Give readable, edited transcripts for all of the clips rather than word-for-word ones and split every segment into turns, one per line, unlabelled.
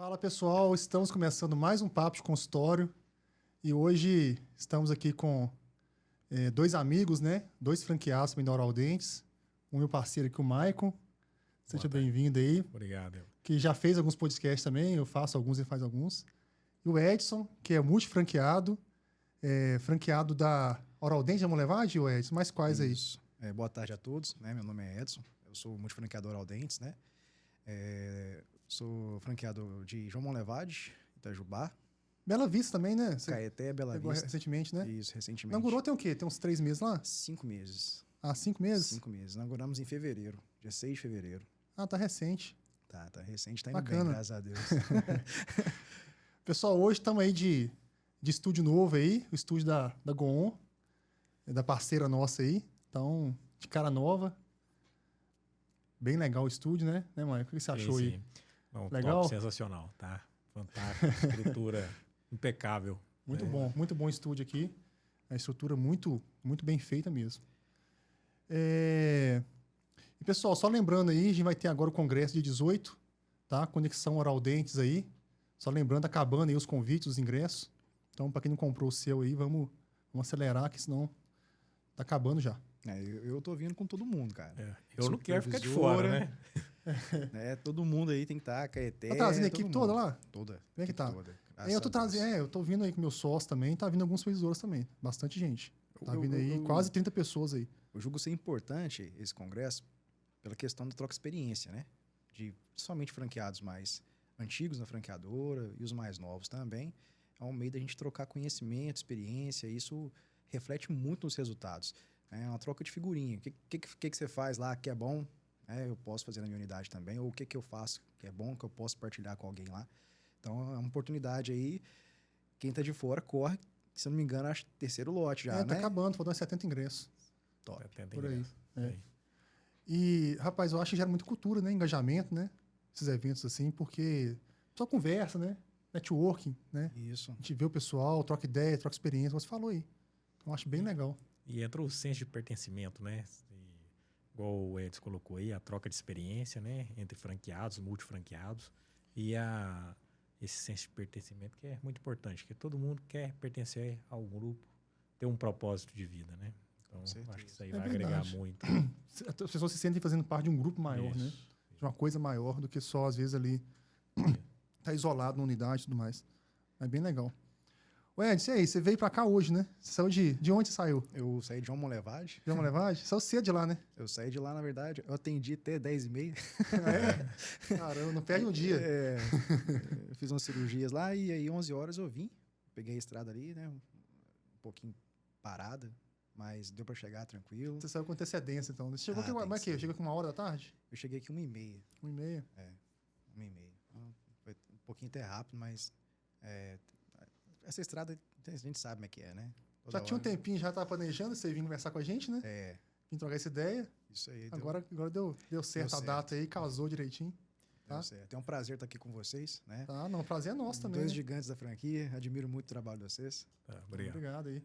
Fala pessoal, estamos começando mais um Papo de Consultório e hoje estamos aqui com dois amigos, né? Dois franqueados também da Oral Dentes. O meu parceiro aqui, o Maicon. Seja bem-vindo aí.
Obrigado.
Que já fez alguns podcasts também, eu faço alguns e ele faz alguns. E o Edson, que é multifranqueado, franqueado da Oral Dentes de Amolevad, o Edson? Mais quais
Isso. Boa tarde a todos, né? Meu nome é Edson, eu sou multifranqueado Oral Dentes, né? Sou franqueado de João Monlevade, Itajubá.
Bela Vista também, né? Você
Caeté, Bela
pegou
Vista.
recentemente, né?
Isso, recentemente.
Inaugurou tem o quê? Tem uns 3 meses lá?
5 meses.
Ah, 5 meses?
5 meses. Inauguramos em fevereiro, dia 6 de fevereiro.
Ah, tá recente.
Tá recente, tá indo
Bacana.
bem, graças a Deus.
Pessoal, hoje estamos aí de estúdio novo aí, o estúdio da Goon, da parceira nossa aí. Então, de cara nova. Bem legal o estúdio, né, Maicon? O que você achou aí?
Não,
Legal?
top, sensacional, tá? Fantástico, estrutura impecável.
Muito muito bom estúdio aqui. A estrutura muito bem feita mesmo. E pessoal, só lembrando aí, a gente vai ter agora o congresso de 18, tá? Conexão Oral Dentes aí. Só lembrando, acabando aí os convites, os ingressos. Então, para quem não comprou o seu aí, vamos acelerar, que senão tá acabando já.
Eu tô vindo com todo mundo, cara.
Eu não quero ficar de fora, né?
Todo mundo aí tem que estar, Caeté.
Tá trazendo a equipe toda lá?
Toda.
Como é que tá?
Toda,
eu tô vindo aí com meus sócios também, tá vindo alguns supervisores também. Bastante gente. Tá vindo aí quase 30 pessoas aí.
Eu julgo ser importante esse congresso pela questão da troca de experiência, né? De somente franqueados mais antigos na franqueadora e os mais novos também. É um meio da gente trocar conhecimento, experiência, e isso reflete muito nos resultados. É uma troca de figurinha. O que você faz lá que é bom, eu posso fazer na minha unidade também, ou o que eu faço que é bom, que eu posso partilhar com alguém lá. Então, é uma oportunidade aí. Quem tá de fora, corre. Se eu não me engano, acho que terceiro lote já, né?
Tá acabando, faltam 70 ingressos.
Top.
Por aí. E, rapaz, eu acho que gera muita cultura, né? Engajamento, né? Esses eventos assim, porque só conversa, né? Networking, né?
Isso.
A gente vê o pessoal, troca ideia, troca experiência, como você falou aí. Então, eu acho bem legal.
E entra o senso de pertencimento, né? Igual o Edson colocou aí, a troca de experiência, né? Entre franqueados, multifranqueados. E esse senso de pertencimento que é muito importante, que todo mundo quer pertencer ao grupo, ter um propósito de vida, né? Então, acho que isso aí vai agregar muito.
As pessoas se sentem fazendo parte de um grupo maior, né? De uma coisa maior do que só, às vezes, ali tá isolado na unidade e tudo mais. É bem legal. Ué, Edson, e aí? Você veio pra cá hoje, né? Você saiu de onde você saiu?
Eu saí de João Monlevade.
João Monlevade? Saiu cedo de lá, né?
Eu saí de lá, na verdade, eu atendi até 10h30.
Caramba, não perde um dia.
Eu fiz umas cirurgias lá e aí 11 horas eu vim. Peguei a estrada ali, né? Um pouquinho parada, mas deu pra chegar tranquilo.
Você saiu com antecedência, então. Você chegou aqui, mas que? Chegou aqui 1h da tarde?
Eu cheguei aqui 1h30.
1h30?
1h30. Foi um pouquinho até rápido, mas essa estrada a gente sabe como é que é, né?
Já tinha um tempinho, já estava planejando você vir conversar com a gente, né? Vim trocar essa ideia.
Isso aí.
Agora deu certo a data aí, casou direitinho. Tá?
Deu certo. É um prazer estar aqui com vocês, né?
Tá, não, o prazer é nosso também.
Dois gigantes da franquia, admiro muito o trabalho de vocês.
Obrigado aí.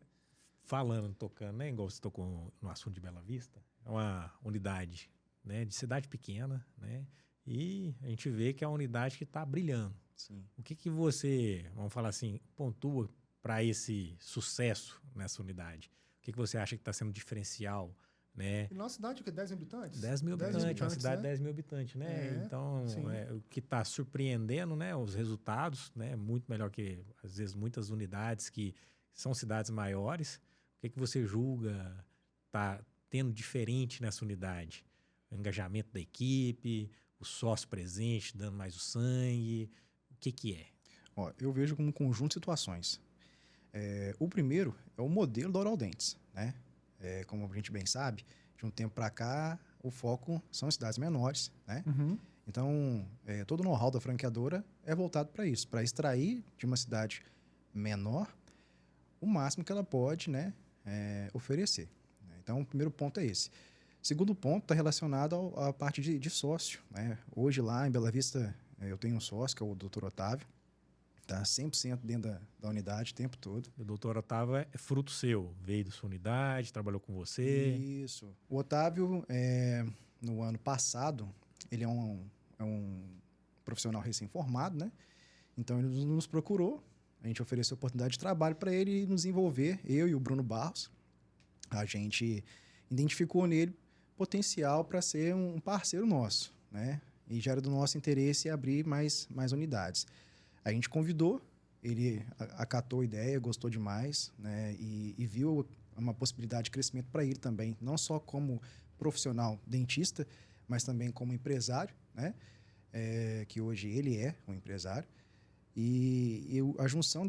Falando, tocando, né? Igual você tocou no assunto de Bela Vista, é uma unidade, né, de cidade pequena, né? E a gente vê que é uma unidade que está brilhando.
Sim.
O que você, vamos falar assim, pontua para esse sucesso nessa unidade? O que você acha que está sendo diferencial, né?
E nossa cidade, o que? 10 mil habitantes?
10 mil habitantes, uma cidade de 10 mil habitantes, né? Então, o que está surpreendendo, né? Os resultados, né? Muito melhor que, às vezes, muitas unidades que são cidades maiores. O que você julga está tendo diferente nessa unidade? O engajamento da equipe, o sócio presente dando mais o sangue... O que é?
Eu vejo como um conjunto de situações. O primeiro é o modelo da Oral Dentes, né? Como a gente bem sabe, de um tempo para cá, o foco são cidades menores, né?
Uhum.
Então, todo o know-how da franqueadora é voltado para isso, para extrair de uma cidade menor o máximo que ela pode, né, oferecer. Então, o primeiro ponto é esse. Segundo ponto está relacionado à parte de sócio, né? Hoje lá em Bela Vista eu tenho um sócio, que é o Dr. Otávio, está 100% dentro da unidade o tempo todo.
O Dr. Otávio é fruto seu, veio da sua unidade, trabalhou com você.
Isso. O Otávio, no ano passado, ele é um profissional recém-formado, né? Então, ele nos procurou, a gente ofereceu oportunidade de trabalho para ele nos envolver, eu e o Bruno Barros. A gente identificou nele potencial para ser um parceiro nosso, né? E já era do nosso interesse abrir mais unidades. A gente convidou, ele acatou a ideia, gostou demais, né? E viu uma possibilidade de crescimento para ele também, não só como profissional dentista, mas também como empresário, né? Que hoje ele é um empresário. E a junção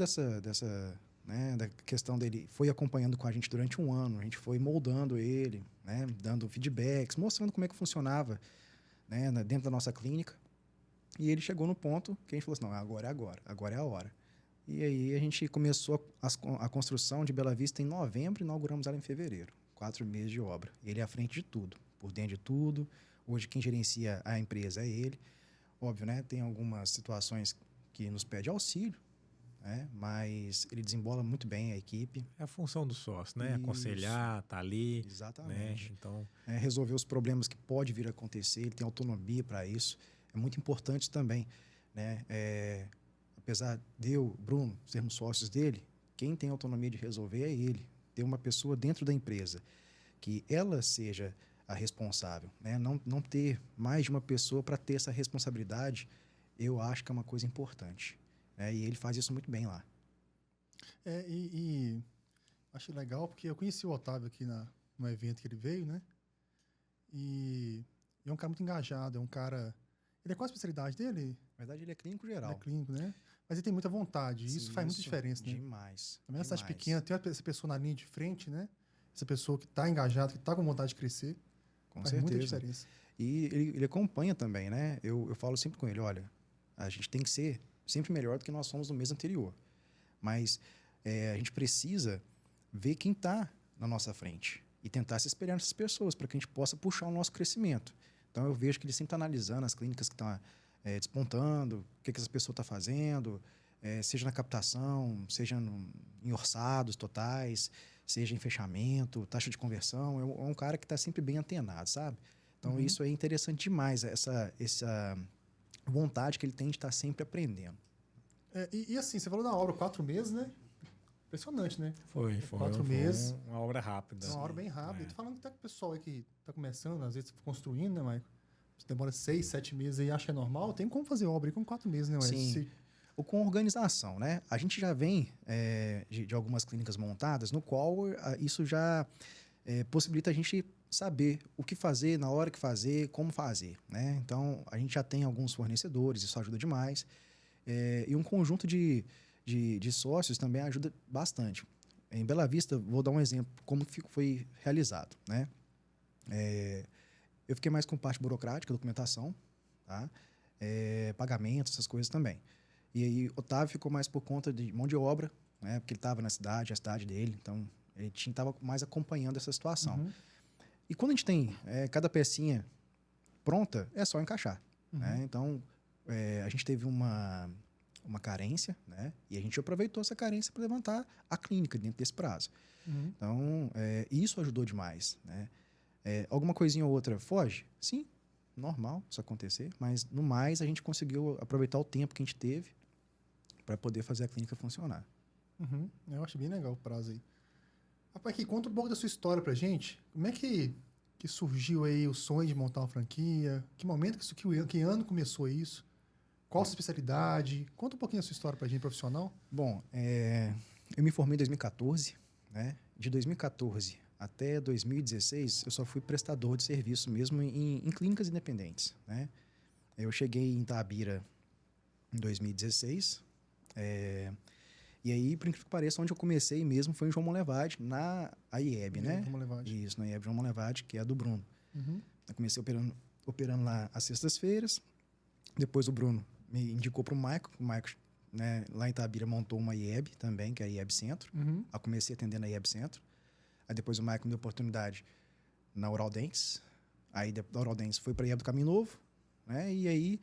né, da questão dele foi acompanhando com a gente durante um ano, a gente foi moldando ele, né, dando feedbacks, mostrando como é que funcionava, né, dentro da nossa clínica. E ele chegou no ponto que a gente falou assim, não, agora é a hora. E aí a gente começou a construção de Bela Vista em novembro e inauguramos ela em fevereiro. 4 meses de obra. Ele é à frente de tudo, por dentro de tudo. Hoje quem gerencia a empresa é ele. Óbvio, né, tem algumas situações que nos pede auxílio, né? Mas ele desembola muito bem a equipe.
É a função do sócio, né?
Isso.
Aconselhar, tá ali.
Exatamente.
Né? Então...
resolver os problemas que pode vir a acontecer, ele tem autonomia para isso. É muito importante também, né? Apesar de eu, Bruno, sermos sócios dele, quem tem autonomia de resolver é ele. Ter uma pessoa dentro da empresa que ela seja a responsável, né? Não ter mais de uma pessoa para ter essa responsabilidade, eu acho que é uma coisa importante. Né? E ele faz isso muito bem lá.
E achei legal, porque eu conheci o Otávio aqui no evento que ele veio, né? E é um cara muito engajado, é um cara... Ele é qual a especialidade dele?
Na verdade, ele é clínico geral.
Ele é clínico, né? Mas ele tem muita vontade, e isso faz muita diferença, né?
Demais.
Também na cidade pequena, tem essa pessoa na linha de frente, né? Essa pessoa que está engajada, que está com vontade de crescer.
Com
faz
certeza.
muita diferença.
E ele acompanha também, né? Eu falo sempre com ele, olha, a gente tem que ser sempre melhor do que nós somos no mês anterior. Mas a gente precisa ver quem está na nossa frente e tentar se espelhar nessas pessoas para que a gente possa puxar o nosso crescimento. Então, eu vejo que ele sempre está analisando as clínicas que estão despontando, o que essa pessoa está fazendo, seja na captação, seja em orçados totais, seja em fechamento, taxa de conversão. É um cara que está sempre bem antenado, sabe? Então, isso é interessante demais, essa vontade que ele tem de estar sempre aprendendo.
E assim, você falou da obra 4 meses, né? Impressionante, né?
Foi
4 meses.
Uma obra rápida.
Uma obra bem rápida. Eu tô falando que tá com o pessoal aí que tá começando, às vezes construindo, né, Maicon? Você demora 6, 7 meses aí, acha que é normal. Tem como fazer obra aí com 4 meses, né?
Sim. Ou com organização, né? A gente já vem de algumas clínicas montadas, no qual isso já possibilita a gente saber o que fazer, na hora que fazer, como fazer, né? Então, a gente já tem alguns fornecedores, isso ajuda demais. E um conjunto de sócios também ajuda bastante. Em Bela Vista, vou dar um exemplo, como foi realizado, né? Eu fiquei mais com parte burocrática, documentação, tá? Pagamento, essas coisas também. E aí, Otávio ficou mais por conta de mão de obra, né? Porque ele estava na cidade, a cidade dele, então ele estava mais acompanhando essa situação.
Uhum.
E quando a gente tem cada pecinha pronta, é só encaixar. Né? Então, a gente teve uma carência, né? E a gente aproveitou essa carência para levantar a clínica dentro desse prazo.
Uhum.
Então, isso ajudou demais. Né? Alguma coisinha ou outra foge? Sim, normal isso acontecer, mas no mais a gente conseguiu aproveitar o tempo que a gente teve para poder fazer a clínica funcionar.
Uhum. Eu acho bem legal o prazo aí. Rapaz, aqui, conta um pouco da sua história pra gente. Como é que surgiu aí o sonho de montar uma franquia? Que momento que ano começou isso? Qual a sua especialidade? Conta um pouquinho a sua história pra gente, profissional.
Bom, eu me formei em 2014, né? De 2014 até 2016, eu só fui prestador de serviço mesmo em clínicas independentes, né? Eu cheguei em Itabira em 2016, e aí, por incrível que pareça, onde eu comecei mesmo foi em João Monlevade, na IEB, né?
João Monlevade.
Isso, na IEB João Monlevade, que é a do Bruno.
Uhum.
Eu comecei operando lá às sextas-feiras, depois o Bruno me indicou para o Maicon, né, lá em Itabira montou uma IEB também, que é a IEB Centro.
Uhum.
Eu comecei atendendo a IEB Centro. Aí depois o Maicon me deu oportunidade na Oral Dents. Aí da Oral Dents foi para a IEB do Caminho Novo. Né? E aí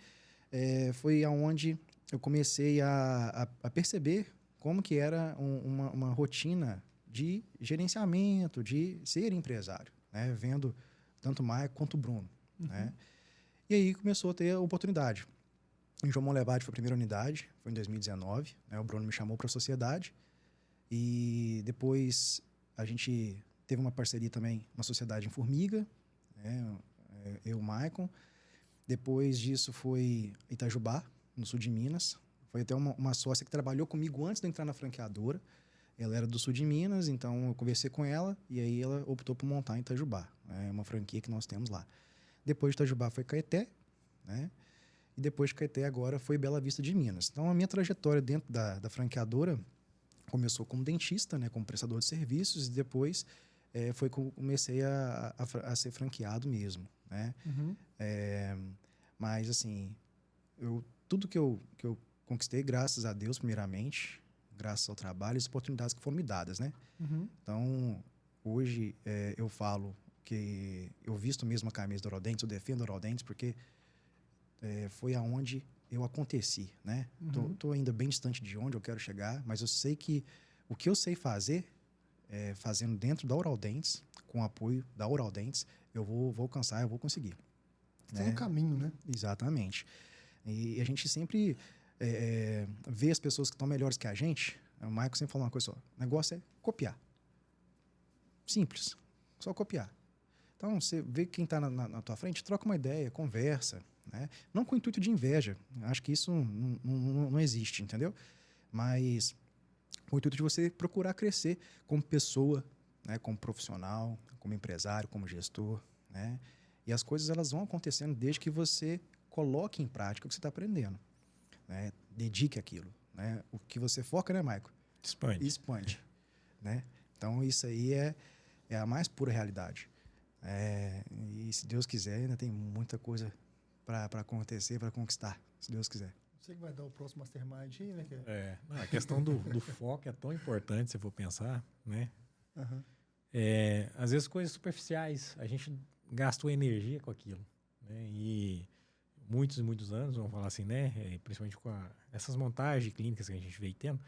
foi aonde eu comecei a perceber como que era uma rotina de gerenciamento, de ser empresário, né? Vendo tanto o Maicon quanto o Bruno. Uhum. Né? E aí começou a ter a oportunidade. Em João Monlevade foi a primeira unidade, foi em 2019. Né? O Bruno me chamou para a sociedade. E depois a gente teve uma parceria também, uma sociedade em Formiga, né? Eu e o Maicon. Depois disso foi Itajubá, no sul de Minas. Foi até uma sócia que trabalhou comigo antes de eu entrar na franqueadora. Ela era do sul de Minas, então eu conversei com ela e aí ela optou por montar em Itajubá. É uma franquia que nós temos lá. Depois de Itajubá foi Caeté, né? E depois de Caeté agora foi Bela Vista de Minas. Então a minha trajetória dentro da franqueadora começou como dentista, né? Como prestador de serviços e depois foi que eu comecei a ser franqueado mesmo, né?
Uhum.
Mas assim, tudo que eu conquistei, graças a Deus, primeiramente, graças ao trabalho e as oportunidades que foram me dadas, né?
Uhum.
Então, hoje eu falo que eu visto mesmo a camisa do Oral-Dentes, eu defendo o Oral-Dentes porque foi aonde eu aconteci, né?
Uhum.
Tô ainda bem distante de onde eu quero chegar, mas eu sei que o que eu sei fazer, fazendo dentro da Oral-Dentes, com o apoio da Oral-Dentes, eu vou alcançar, eu vou conseguir.
Tem um caminho, né?
Exatamente. E a gente sempre vê as pessoas que estão melhores que a gente. O Michael sempre falou uma coisa só: o negócio é copiar. Simples. Só copiar. Então, você vê quem está na tua frente, troca uma ideia, conversa. Né? Não com o intuito de inveja. Acho que isso não existe, entendeu? Mas com o intuito de você procurar crescer como pessoa, né? Como profissional, como empresário, como gestor. Né? E as coisas elas vão acontecendo desde que você coloque em prática o que você está aprendendo. Né? Dedique aquilo. Né? O que você foca, né, Maico? Expande. Né? Então, isso aí é a mais pura realidade. E se Deus quiser, ainda tem muita coisa para acontecer, para conquistar, se Deus quiser.
Você que vai dar o próximo Mastermind aí, né?
A questão do foco é tão importante, se eu for pensar, né?
Uhum.
Às vezes coisas superficiais, a gente gastou energia com aquilo, né? E muitos e muitos anos, vamos falar assim, né? Principalmente com essas montagens clínicas que a gente veio tendo,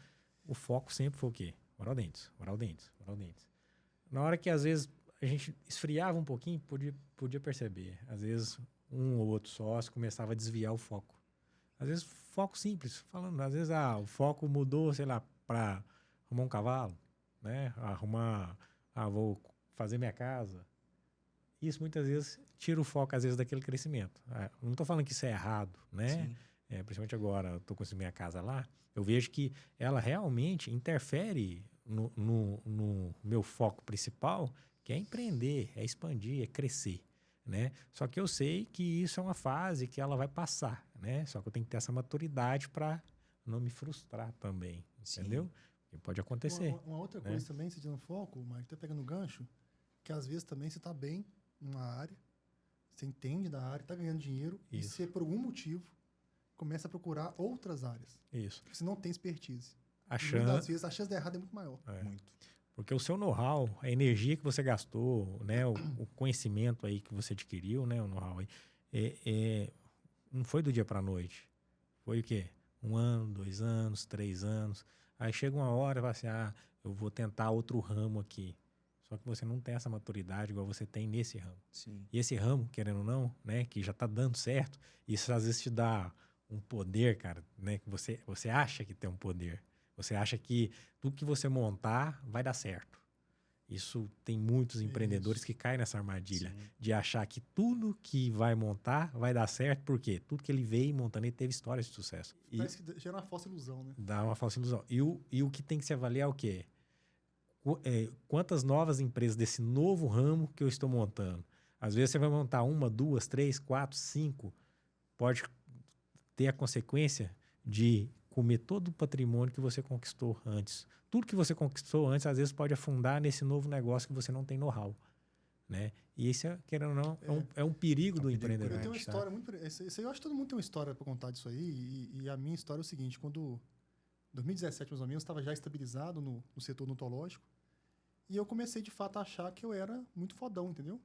o foco sempre foi o quê? Oral-Dentes, Oral-Dentes, Oral-Dentes. Na hora que às vezes a gente esfriava um pouquinho, podia perceber. Às vezes um ou outro sócio começava a desviar o foco. Às vezes foco simples, falando, às vezes o foco mudou, sei lá, para arrumar um cavalo, né? Vou fazer minha casa. Isso muitas vezes tira o foco, às vezes, daquele crescimento. Não estou falando que isso é errado, né? Principalmente agora, eu estou construindo minha casa lá, eu vejo que ela realmente interfere no meu foco principal, que é empreender, é expandir, é crescer. Né? Só que eu sei que isso é uma fase que ela vai passar, né? Só que eu tenho que ter essa maturidade para não me frustrar também, entendeu? Porque pode acontecer.
Uma outra coisa também, você no foco, Mike, tá pegando gancho, que às vezes também você tá bem numa área, você entende da área, tá ganhando dinheiro, e você, por algum motivo, começa a procurar outras áreas.
Isso.
Você não tem expertise.
Às
vezes a chance de errado é muito maior.
Muito. Porque o seu know-how, a energia que você gastou, né, o conhecimento aí que você adquiriu, né, o know-how aí, não foi do dia para a noite. Foi o quê? 1 ano, 2 anos, 3 anos. Aí chega uma hora e fala assim, eu vou tentar outro ramo aqui. Só que você não tem essa maturidade igual você tem nesse ramo.
Sim.
E esse ramo, querendo ou não, né, que já está dando certo, isso às vezes te dá um poder, cara, né, que você acha que tem um poder. Você acha que tudo que você montar vai dar certo. Isso tem muitos empreendedores que caem nessa armadilha. Sim. De achar que tudo que vai montar vai dar certo, porque tudo que ele veio montando, ele teve histórias de sucesso.
Parece que gera uma falsa ilusão, né?
Dá uma falsa ilusão. E o que tem que se avaliar é o quê? Quantas novas empresas desse novo ramo que eu estou montando? Às vezes você vai montar 1, 2, 3, 4, 5. Pode ter a consequência de comer todo o patrimônio que você conquistou antes. Tudo que você conquistou antes, às vezes, pode afundar nesse novo negócio que você não tem know-how. Né? E isso, querendo ou não, é um perigo do empreendedor.
Eu tenho uma história muito... Isso aí, eu acho que todo mundo tem uma história para contar disso aí. E a minha história é o seguinte. Quando, em 2017, mais ou menos, estava já estabilizado no setor odontológico. E eu comecei, de fato, a achar que eu era muito fodão, entendeu?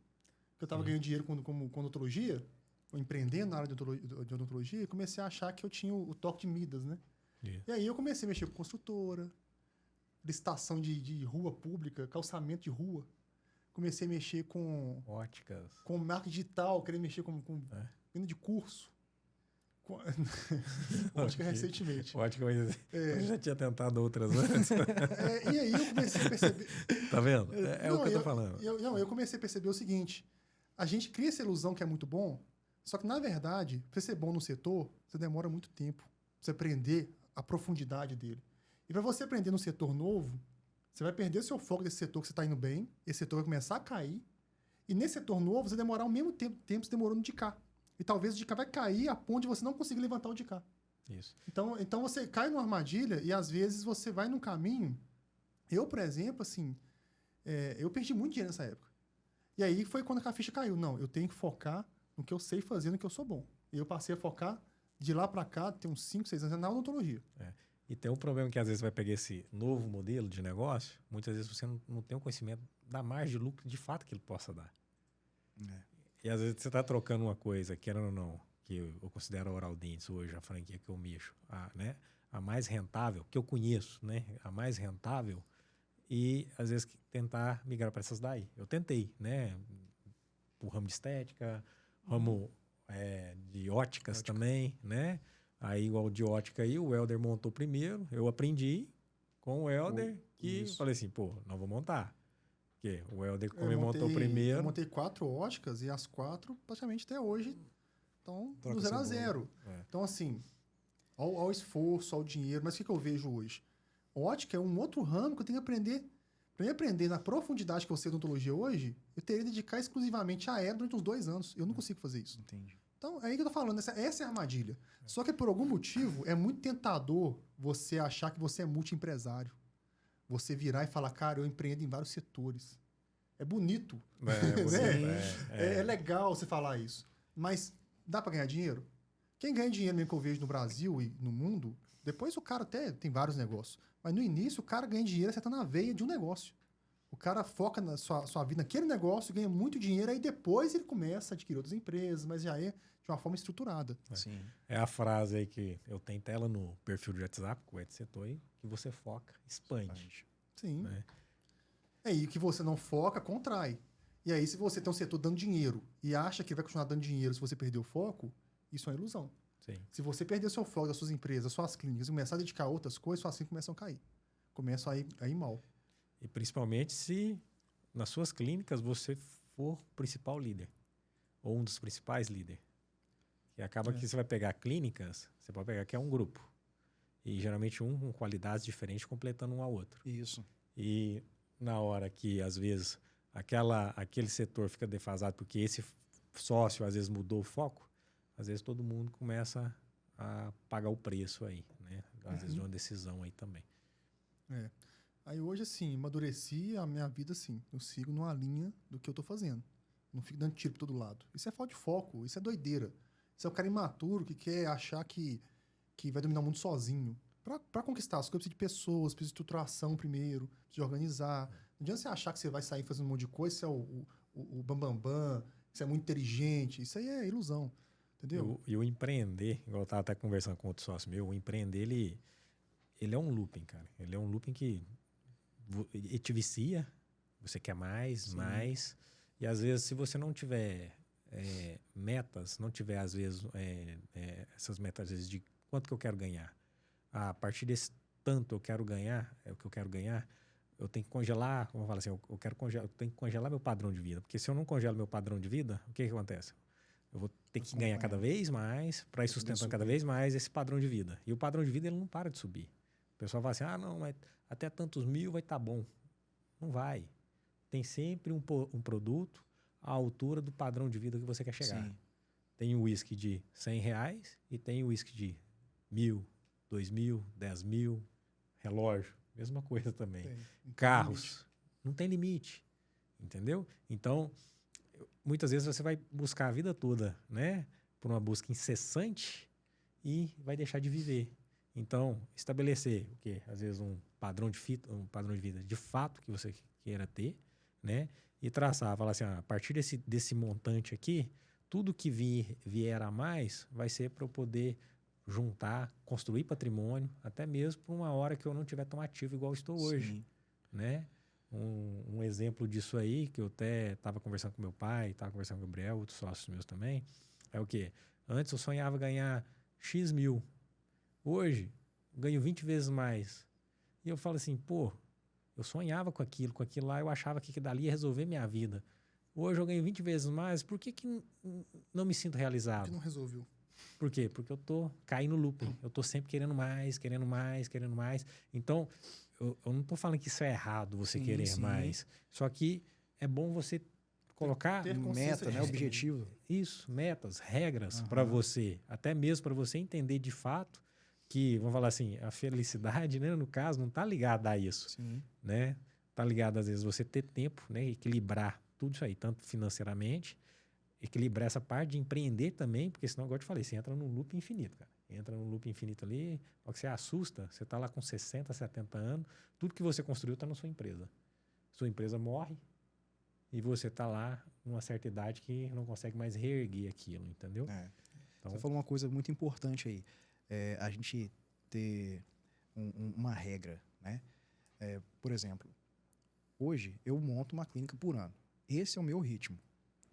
Que eu estava ganhando dinheiro com odontologia, empreendendo na área de odontologia, e comecei a achar que eu tinha o toque de Midas, né? Yeah. E aí eu comecei a mexer com construtora, licitação de rua pública, calçamento de rua. Comecei a mexer com...
óticas.
Com marketing digital, querendo mexer com venda de curso. Ótica recentemente.
Ótica, mas eu já tinha tentado outras antes.
E aí eu comecei a perceber...
Tá vendo? É o que eu tô falando.
Eu comecei a perceber o seguinte. A gente cria essa ilusão que é muito bom, só que, na verdade, para ser bom no setor, você demora muito tempo. Pra você aprender a profundidade dele. E para você aprender no setor novo, você vai perder seu foco desse setor que você está indo bem, esse setor vai começar a cair, e nesse setor novo, você demorar o mesmo tempo que você demorou no de cá. E talvez o de cá vai cair a ponto de você não conseguir levantar o de cá.
Isso.
Então você cai numa armadilha e às vezes você vai num caminho. Eu, por exemplo, assim, eu perdi muito dinheiro nessa época. E aí foi quando a ficha caiu. Não, eu tenho que focar no que eu sei fazer, no que eu sou bom. E eu passei a focar de lá para cá, tem uns 5, 6 anos, na odontologia.
E tem um problema que às vezes vai pegar esse novo modelo de negócio, muitas vezes você não tem o conhecimento da margem de lucro de fato que ele possa dar. E às vezes você está trocando uma coisa, querendo ou não, que eu considero a Oral Dentes hoje, a franquia que eu mexo, a mais rentável, que eu conheço, né? A mais rentável, e às vezes tentar migrar para essas daí. Eu tentei, né? O ramo de estética, ramo de óticas também, né? Aí, igual de ótica aí, o Helder montou primeiro, eu aprendi com o Helder, falei assim, pô, não vou montar. Porque o Helder, como ele montou primeiro...
Eu montei 4 óticas e as 4, praticamente até hoje, estão do 0 a 0. Então, assim, ao esforço, ao dinheiro. Mas o que eu vejo hoje? Ótica é um outro ramo que eu tenho que aprender. Para eu aprender na profundidade que eu sei de odontologia hoje, eu teria que dedicar exclusivamente a ela durante uns 2 anos. Eu não consigo fazer isso.
Entendi.
Então, é aí que eu tô falando. Essa é a armadilha. Só que por algum motivo, é muito tentador você achar que você é multiempresário. Você virar e falar, cara, eu empreendo em vários setores. É bonito. É legal você falar isso. Mas dá para ganhar dinheiro? Quem ganha dinheiro mesmo que eu vejo no Brasil e no mundo, depois o cara até tem vários negócios. Mas no início o cara ganha dinheiro acertando na veia de um negócio. O cara foca na sua vida naquele negócio, ganha muito dinheiro, aí depois ele começa a adquirir outras empresas, mas já é de uma forma estruturada.
Sim.
É a frase aí que eu tenho tela no perfil de WhatsApp, com o Ed Setor aí, que você foca, expande.
Sim.
Né?
E que você não foca, contrai. E aí, se você tem um setor dando dinheiro e acha que vai continuar dando dinheiro se você perder o foco, isso é uma ilusão.
Sim.
Se você perder seu foco das suas empresas, das suas clínicas e começar a dedicar a outras coisas, suas clínicas começam a cair. Começam a ir mal.
E principalmente se nas suas clínicas você for o principal líder. Ou um dos principais líderes. E acaba que você vai pegar clínicas, você pode pegar que é um grupo. E geralmente um com qualidades diferentes completando um ao outro.
Isso.
E na hora que, às vezes, aquele setor fica defasado porque esse sócio, às vezes, mudou o foco, às vezes todo mundo começa a pagar o preço aí, né? Às vezes de uma decisão aí também.
Aí hoje, assim, amadureci a minha vida, assim. Eu sigo numa linha do que eu tô fazendo. Não fico dando tiro para todo lado. Isso é falta de foco, isso é doideira. Isso é o cara imaturo que quer achar que vai dominar o mundo sozinho. Para conquistar as coisas, precisa de pessoas, precisa de estruturação primeiro, precisa de organizar. Não adianta você achar que você vai sair fazendo um monte de coisa, você é o bambambam, você é muito inteligente. Isso aí é ilusão, entendeu?
E o empreender, igual eu estava até conversando com outro sócio meu, o empreender, ele é um looping, cara. Ele é um looping que ele te vicia, você quer mais. E às vezes, se você não tiver metas, não tiver, às vezes, essas metas às vezes, de quanto que eu quero ganhar. A partir desse tanto eu quero ganhar, é o que eu quero ganhar, eu tenho que congelar, vamos falar assim, eu tenho que congelar meu padrão de vida. Porque se eu não congelo meu padrão de vida, o que acontece? Eu vou ter que ganhar cada vez mais para ir sustentando cada vez mais esse padrão de vida. E o padrão de vida, ele não para de subir. O pessoal fala assim, não, mas até tantos mil vai estar bom. Não vai. Tem sempre um produto à altura do padrão de vida que você quer chegar. Sim. Tem o uísque de R$100 e tem o uísque de 1.000, 2.000, 10.000, relógio, mesma coisa também. Carros, não tem limite, entendeu? Então, muitas vezes você vai buscar a vida toda, né, por uma busca incessante e vai deixar de viver. Então, estabelecer o quê? Às vezes um padrão de vida de fato que você queira ter, né, e traçar, falar assim, a partir desse montante aqui, tudo que vier a mais vai ser para eu poder juntar, construir patrimônio, até mesmo por uma hora que eu não estiver tão ativo igual estou hoje. Né? Um exemplo disso aí, que eu até estava conversando com meu pai, estava conversando com o Gabriel, outros sócios meus também, é o quê? Antes eu sonhava ganhar X mil. Hoje, ganho 20 vezes mais. E eu falo assim, pô, eu sonhava com aquilo lá, eu achava que dali ia resolver minha vida. Hoje eu ganho 20 vezes mais, por que não me sinto realizado?
Porque não resolveu.
Por quê? Porque eu tô caindo no looping. Eu tô sempre querendo mais, querendo mais, querendo mais. Então, eu não tô falando que isso é errado, você querer mais. Só que é bom você colocar
meta, né? Objetivo.
Isso, metas, regras para você. Até mesmo para você entender de fato que, vamos falar assim, a felicidade, né, no caso, não tá ligada a isso.
Sim.
Né? Tá ligado, às vezes, você ter tempo, né? Equilibrar tudo isso aí, tanto financeiramente, equilibrar essa parte de empreender também, porque senão, igual eu te falei, você entra num loop infinito, cara. Entra num loop infinito ali, porque você assusta, você tá lá com 60, 70 anos, tudo que você construiu tá na sua empresa. Sua empresa morre e você tá lá numa certa idade que não consegue mais reerguer aquilo, entendeu?
Então, você falou uma coisa muito importante aí. A gente ter uma regra, né? Por exemplo, hoje eu monto uma clínica por ano. Esse é o meu ritmo.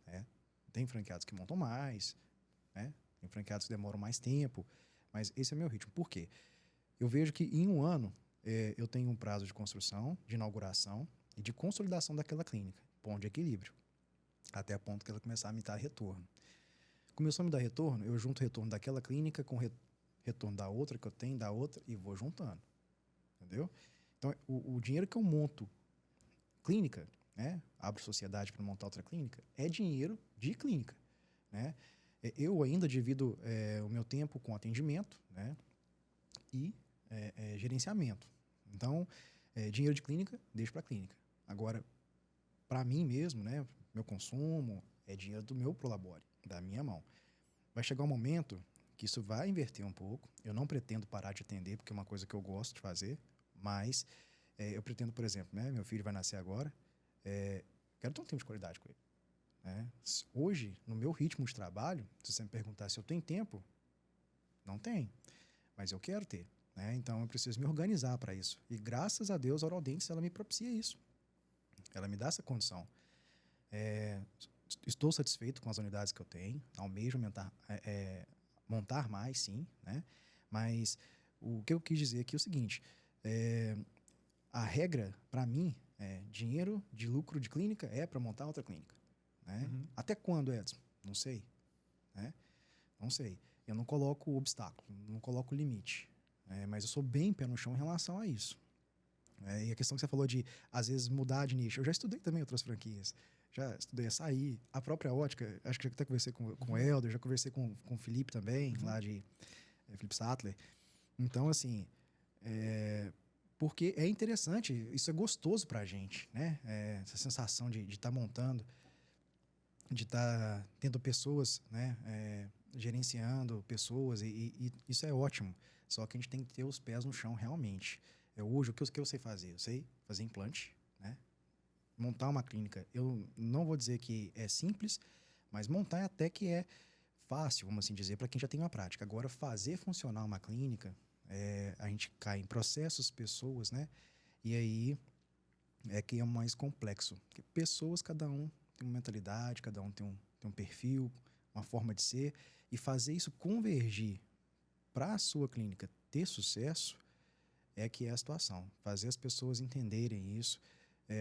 Né? Tem franqueados que montam mais, né? Tem franqueados que demoram mais tempo, mas esse é o meu ritmo. Por quê? Eu vejo que em um ano eu tenho um prazo de construção, de inauguração e de consolidação daquela clínica, ponto de equilíbrio, até a ponto que ela começar a me dar retorno. Começou a me dar retorno, eu junto o retorno daquela clínica com o retorno da outra que eu tenho, da outra, e vou juntando. Entendeu? Então, o dinheiro que eu monto clínica, né? Abro sociedade para montar outra clínica, é dinheiro de clínica. Né? Eu ainda divido o meu tempo com atendimento, né? E gerenciamento. Então, dinheiro de clínica, deixo para clínica. Agora, para mim mesmo, né? Meu consumo é dinheiro do meu prolabore, da minha mão. Vai chegar um momento que isso vai inverter um pouco. Eu não pretendo parar de atender, porque é uma coisa que eu gosto de fazer, mas eu pretendo, por exemplo, né? Meu filho vai nascer agora, quero ter um tempo de qualidade com ele. Né? Hoje, no meu ritmo de trabalho, se você me perguntar se eu tenho tempo, não tenho, mas eu quero ter. Né? Então, eu preciso me organizar para isso. E graças a Deus, a Oral Dentes, ela me propicia isso. Ela me dá essa condição. Estou satisfeito com as unidades que eu tenho, almejo montar mais, sim, né? Mas o que eu quis dizer aqui é o seguinte, a regra, para mim, dinheiro de lucro de clínica é para montar outra clínica. Né? Até quando, Edson? Não sei. Né? Não sei. Eu não coloco obstáculo, não coloco limite. Mas eu sou bem pé no chão em relação a isso. E a questão que você falou de, às vezes, mudar de nicho. Eu já estudei também outras franquias. Já estudei açaí, a própria ótica. Acho que já até conversei com o Helder, já conversei com o Felipe também, lá de Felipe Sattler. Então, assim, porque é interessante, isso é gostoso pra gente, né? Essa sensação de estar montando, de estar tendo pessoas, né? Gerenciando pessoas, e isso é ótimo. Só que a gente tem que ter os pés no chão realmente. Hoje, o que eu sei fazer? Eu sei fazer implante, né? Montar uma clínica, eu não vou dizer que é simples, mas montar até que é fácil, vamos assim dizer, para quem já tem uma prática. Agora, fazer funcionar uma clínica, a gente cai em processos, pessoas, né? E aí é que é mais complexo. Porque pessoas, cada um tem uma mentalidade, cada um tem um perfil, uma forma de ser, e fazer isso convergir para a sua clínica ter sucesso que é a situação. Fazer as pessoas entenderem isso.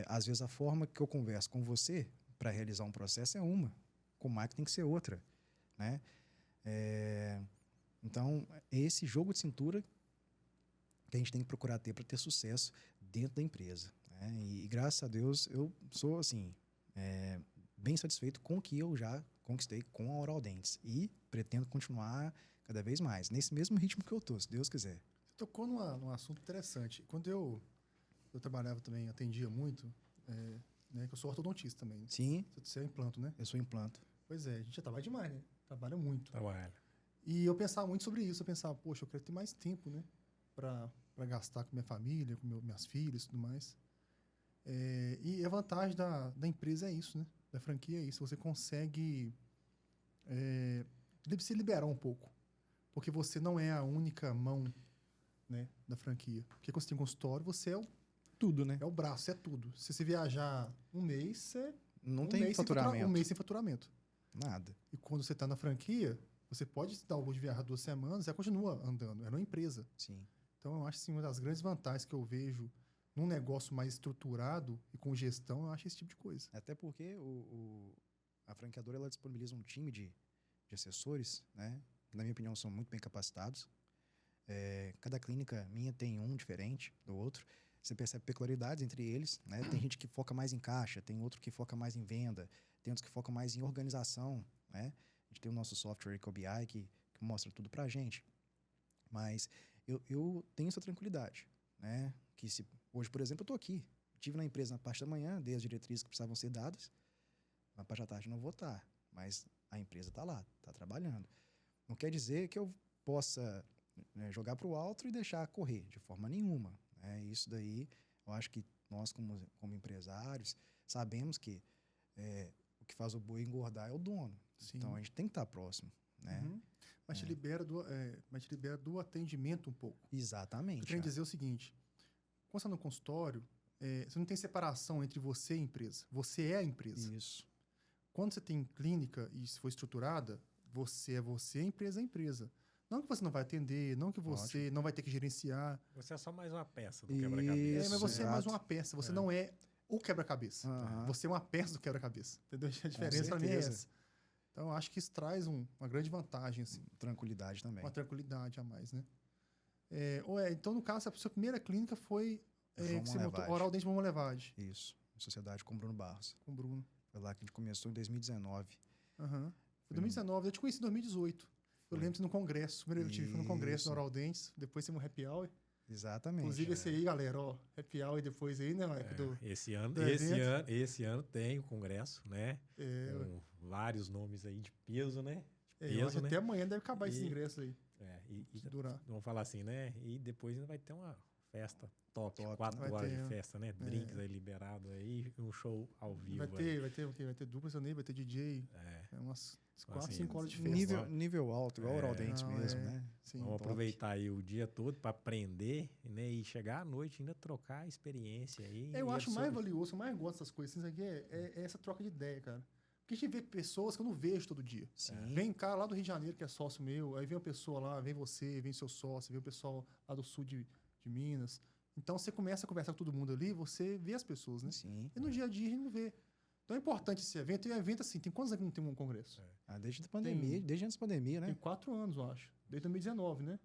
Às vezes, a forma que eu converso com você para realizar um processo é uma, com o Mike tem que ser outra. Né? Então, esse jogo de cintura que a gente tem que procurar ter para ter sucesso dentro da empresa. Né? E graças a Deus, eu sou assim, bem satisfeito com o que eu já conquistei com a Oral Dentes. E pretendo continuar cada vez mais, nesse mesmo ritmo que eu estou, se Deus quiser.
Tocou num assunto interessante. Quando eu trabalhava também, atendia muito, né, que eu sou ortodontista também.
Sim.
Você é implanto, né?
Eu sou implanto.
Pois é, a gente já trabalha demais, né? Trabalha muito.
Trabalha.
E eu pensava muito sobre isso. Eu pensava, poxa, eu quero ter mais tempo, né? Para gastar com minha família, com minhas filhas e tudo mais. E a vantagem da empresa é isso, né? Da franquia é isso. Você consegue se liberar um pouco. Porque você não é a única mão, né, da franquia. Porque quando você tem um consultório, você é
tudo, né?
É o braço, é tudo. Se você viajar um mês, você...
Não tem faturamento.
Um mês sem faturamento.
Nada.
E quando você está na franquia, Você pode dar o luxo de viajar 2 semanas e ela continua andando. Era uma empresa.
Sim.
Então, eu acho assim, uma das grandes vantagens que eu vejo num negócio mais estruturado e com gestão, eu acho esse tipo de coisa.
Até porque a franqueadora ela disponibiliza um time de assessores, né? Que, na minha opinião, são muito bem capacitados. Cada clínica minha tem um diferente do outro. Você percebe peculiaridades entre eles, né? Tem gente que foca mais em caixa, tem outro que foca mais em venda, tem outros que foca mais em organização, né? A gente tem o nosso software EcoBI que mostra tudo pra gente. Mas eu tenho essa tranquilidade, né? Que se hoje, por exemplo, eu estou aqui. Estive na empresa na parte da manhã, dei as diretrizes que precisavam ser dadas. Na parte da tarde não vou estar, mas a empresa está lá, está trabalhando. Não quer dizer que eu possa, né, jogar para o alto e deixar correr, de forma nenhuma. Né? Isso daí, eu acho que nós, como empresários, sabemos que o que faz o boi engordar é o dono. Sim. Então, a gente tem que estar próximo. Né?
Uhum. Mas te libera do atendimento um pouco.
Exatamente.
Eu quero dizer o seguinte, quando você está no consultório, você não tem separação entre você e a empresa. Você é a empresa.
Isso.
Quando você tem clínica e se for estruturada, você é você, a empresa é a empresa. Não que você não vai atender, não que você não vai ter que gerenciar.
Você é só mais uma peça do quebra-cabeça.
Mas você é mais uma peça. Você não é o quebra-cabeça.
Uhum.
Você é uma peça do quebra-cabeça. Entendeu? A diferença para mim é essa. Então, eu acho que isso traz uma grande vantagem. Assim.
Tranquilidade também.
Uma tranquilidade a mais, né? Então, no caso, a sua primeira clínica foi que você montou Oral Dente Mama Levade.
Isso. Em sociedade com o Bruno Barros.
Com o Bruno.
Foi lá que a gente começou em 2019.
Aham. Foi 2019. Eu te conheci em 2018. Eu lembro de no congresso. Primeiro eu tive no congresso no Oral Dentes. Depois teve um happy hour.
Exatamente.
Inclusive esse aí, galera, ó. Happy hour e depois aí, né, Mike?
Esse ano tem o congresso, né? Com vários nomes aí de peso, né?
Eu acho que até amanhã deve acabar esse ingresso aí.
Durar. Vamos falar assim, né? E depois ainda vai ter uma festa top 4 horas de festa, né? Drinks aí liberados aí, um show ao vivo.
Vai ter dupla sertaneja, vai ter DJ. Umas 4, 5 horas de festa.
Nível alto, igual Oral Dentes mesmo, né?
Sim, vamos aproveitar aí o dia todo para aprender, né? E chegar à noite ainda trocar experiência aí.
Eu acho mais valioso, eu mais gosto dessas coisas. Isso aqui é essa troca de ideia, cara. Porque a gente vê pessoas que eu não vejo todo dia. Vem um cara lá do Rio de Janeiro que é sócio meu, aí vem uma pessoa lá, vem você, vem seu sócio, vem o pessoal lá do sul de Minas. Então, você começa a conversar com todo mundo ali, você vê as pessoas, né?
Sim.
E no dia a dia a gente não vê. Então, é importante esse evento. E o evento, assim, tem quantos anos que não tem um congresso?
Desde a pandemia, desde antes da pandemia, né?
Tem 4 anos, eu acho. Desde 2019, né?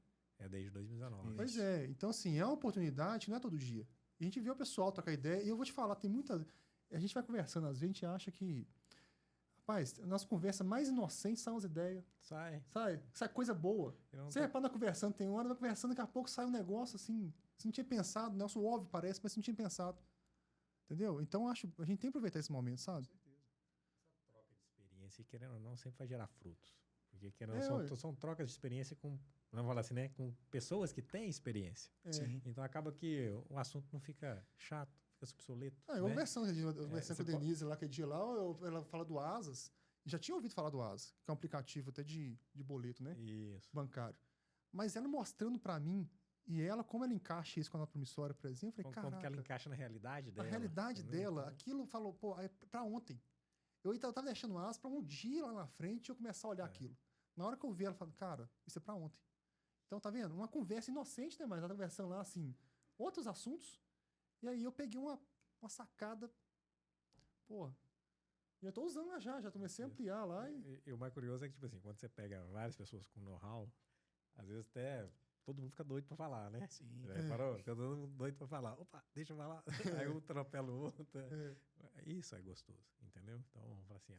Desde 2019.
Pois é. Então, assim, é uma oportunidade, não é todo dia. E a gente vê o pessoal trocar ideia. E eu vou te falar, tem muita... A gente vai conversando, às vezes a gente acha que... Rapaz, a nossa conversa mais inocente são as ideias. Sai coisa boa. Você repara conversando, tem hora, conversando, daqui a pouco sai um negócio assim... Você não tinha pensado, né? O óbvio parece, mas você não tinha pensado. Entendeu? Então, a gente tem que aproveitar esse momento, sabe?
Com certeza. Essa troca de experiência, querendo ou não, sempre vai gerar frutos. Porque, querendo ou não, são trocas de experiência com, vamos falar assim, né? Com pessoas que têm experiência. Então, acaba que o assunto não fica chato, fica obsoleto.
Eu conversando com a Denise lá, aquele dia lá, ela fala do Asas. Já tinha ouvido falar do Asas, que é um aplicativo até de boleto, né?
Isso.
Bancário. Mas ela mostrando para mim, e ela, como ela encaixa isso com a nota promissória, por exemplo, eu falei,
como que ela encaixa na realidade dela.
A realidade dela, aquilo falou, é pra ontem. Eu tava deixando asas pra um dia lá na frente eu começar a olhar aquilo. Na hora que eu vi ela, falando, cara, isso é pra ontem. Então, tá vendo? Uma conversa inocente, né? Mas ela tá conversando lá, assim, outros assuntos. E aí eu peguei uma sacada, já tô usando lá já comecei a ampliar lá.
E o mais curioso é que, tipo assim, quando você pega várias pessoas com know-how, às vezes até... Todo mundo fica doido pra falar, né?
Sim.
Parou? Fica todo mundo doido pra falar. Opa, deixa eu falar. Aí um atropela o outro. Isso é gostoso, entendeu? Então, vamos falar assim,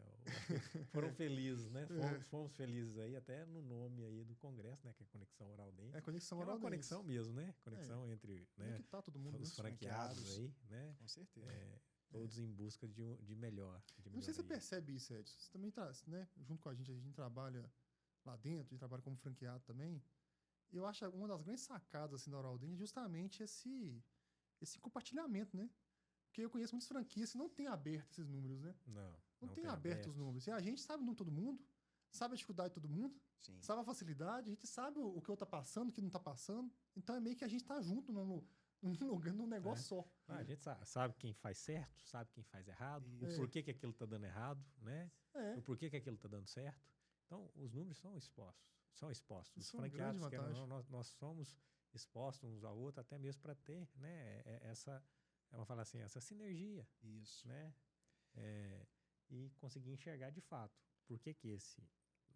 foram felizes, né? Fomos felizes aí, até no nome aí do congresso, né? Que é Conexão Oral Dente.
Conexão Oral Dente.
É uma conexão mesmo, né? Conexão entre
tá todo mundo,
os franqueados aí, né?
Com certeza.
Todos em busca de melhor.
Não sei se você percebe isso, Edson. Você também tá, né? Junto com a gente trabalha lá dentro, a gente trabalha como franqueado também. Eu acho uma das grandes sacadas assim, da Oral Dente é justamente esse compartilhamento, né? Porque eu conheço muitas franquias que não têm aberto esses números, né? Não tem aberto os números. E a gente sabe o nome de todo mundo, sabe a dificuldade de todo mundo, sabe a facilidade, a gente sabe o que o outro tá passando, o que não tá passando. Então é meio que a gente tá junto num negócio só.
A gente sabe quem faz certo, sabe quem faz errado, o porquê que aquilo tá dando errado, né? O porquê que aquilo tá dando certo. Então, os números são expostos. Os
Isso é uma grande
franqueados,
vantagem.
nós somos expostos uns ao outro, até mesmo para ter, né, vamos falar assim, essa sinergia,
Isso.
né? E conseguir enxergar de fato por que esse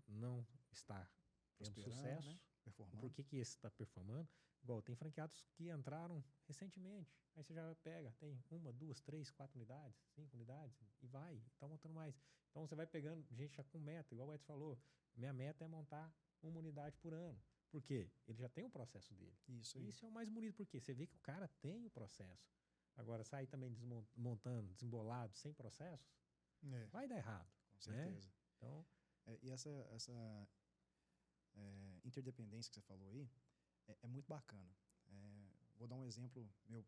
não está tendo
Prosperando,
sucesso,
né? Performando.
por que esse está performando. Igual, tem franqueados que entraram recentemente. Aí você já pega, tem 1, 2, 3, 4 unidades, 5 unidades, e vai, tá montando mais. Então você vai pegando gente já com meta, igual o Edson falou. Minha meta é montar 1 unidade por ano. Por quê? Ele já tem o processo dele.
Isso aí.
Isso é o mais bonito, porque você vê que o cara tem o processo. Agora, sair também desmontando, desembolado, sem processos, vai dar errado.
Com certeza.
Né? Então,
e essa interdependência que você falou aí é muito bacana. Vou dar um exemplo meu.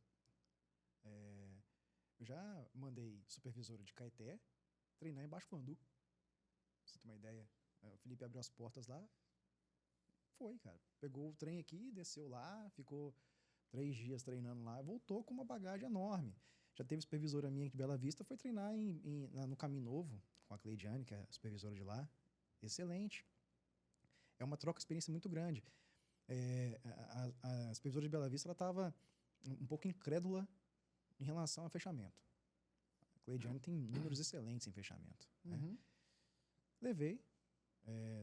Eu já mandei supervisora de Caeté treinar em Baixo Guandu. Pra você ter uma ideia. O Felipe abriu as portas lá. Foi, cara. Pegou o trem aqui, desceu lá, ficou 3 dias treinando lá, voltou com uma bagagem enorme. Já teve supervisora minha de Bela Vista, foi treinar no Caminho Novo, com a Cleidiane, que é a supervisora de lá. Excelente. É uma troca de experiência muito grande. A supervisora de Bela Vista, ela estava um pouco incrédula em relação a fechamento. A Cleidiane tem números excelentes em fechamento.
Uhum.
Né? Levei,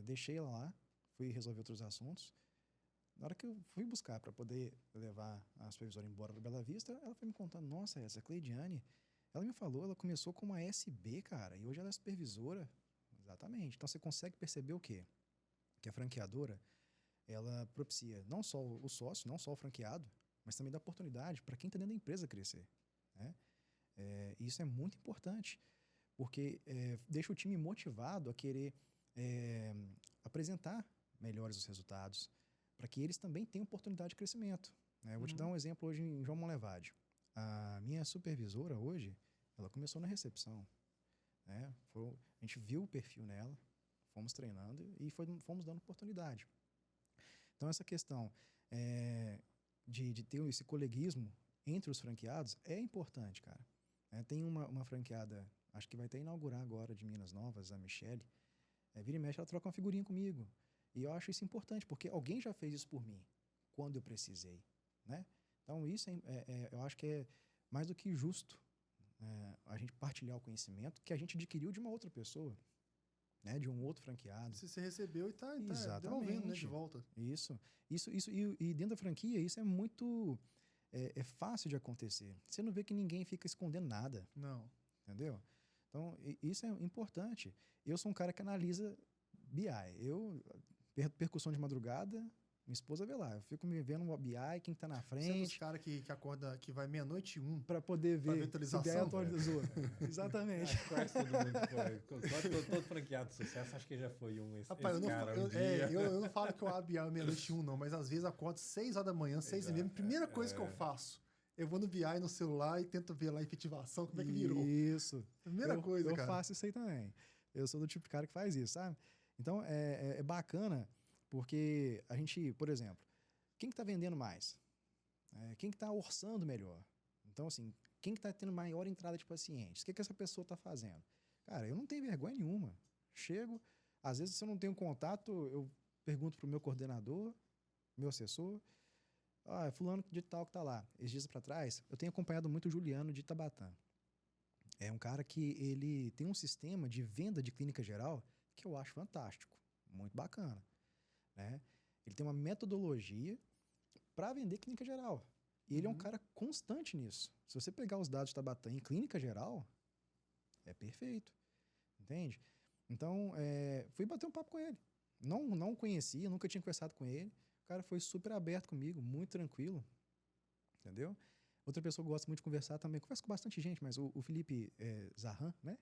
deixei ela lá, fui resolver outros assuntos. Na hora que eu fui buscar para poder levar a supervisora embora para Bela Vista, ela foi me contando, nossa, essa Cleidiane, ela me falou, ela começou como uma SB, cara, e hoje ela é supervisora. Exatamente. Então, você consegue perceber o quê? Que a franqueadora, ela propicia não só o sócio, não só o franqueado, mas também dá oportunidade para quem está dentro da empresa crescer. Né? Isso é muito importante, porque deixa o time motivado a querer apresentar melhores os resultados, para que eles também tenham oportunidade de crescimento. Né? Eu vou te dar um exemplo hoje em João Monlevade. A minha supervisora hoje, ela começou na recepção. Né? A gente viu o perfil nela, fomos treinando e fomos dando oportunidade. Então, essa questão de ter esse coleguismo entre os franqueados é importante, cara. Tem uma franqueada, acho que vai até inaugurar agora, de Minas Novas, a Michele. Vira e mexe, ela troca uma figurinha comigo. E eu acho isso importante, porque alguém já fez isso por mim, quando eu precisei. Né? Então, isso eu acho que é mais do que justo a gente partilhar o conhecimento que a gente adquiriu de uma outra pessoa. Né, de um outro franqueado.
Se você recebeu e está devolvendo, né, de volta.
Isso. E dentro da franquia, isso é muito fácil de acontecer. Você não vê que ninguém fica escondendo nada.
Não.
Entendeu? Então, isso é importante. Eu sou um cara que analisa BI. Percussão de madrugada, minha esposa vê lá. Eu fico me vendo no BI, quem está na frente.
Você é dos caras que acorda, que vai 12:01
para poder ver
atualização.
Se atualizou. Exatamente.
Quase todo mundo foi. Todo franqueado de sucesso, acho que já foi
Rapaz, eu não falo que eu abro BI 12:01, não, mas às vezes eu acordo 6 horas da manhã, 6h30. Primeira coisa que eu faço, eu vou no BI no celular e tento ver lá a efetivação, como é que virou.
Isso.
Primeira coisa, cara.
Eu faço isso aí também. Eu sou do tipo de cara que faz isso, sabe? Então, é bacana, porque a gente, por exemplo, quem que está vendendo mais? Quem que está orçando melhor? Então, assim, quem que está tendo maior entrada de pacientes? O que essa pessoa está fazendo? Cara, eu não tenho vergonha nenhuma. Chego, às vezes, se eu não tenho contato, eu pergunto para o meu coordenador, meu assessor, fulano de tal que está lá. Esses dias para trás, eu tenho acompanhado muito o Juliano de Itabatã. É um cara que ele tem um sistema de venda de clínica geral que eu acho fantástico, muito bacana. Né? Ele tem uma metodologia para vender clínica geral. E ele é um cara constante nisso. Se você pegar os dados de Itabatã em clínica geral, é perfeito. Entende? Então, fui bater um papo com ele. Não conhecia, nunca tinha conversado com ele. O cara foi super aberto comigo, muito tranquilo. Entendeu? Outra pessoa que gosta muito de conversar também. Converso com bastante gente, mas o Felipe Zarran, né?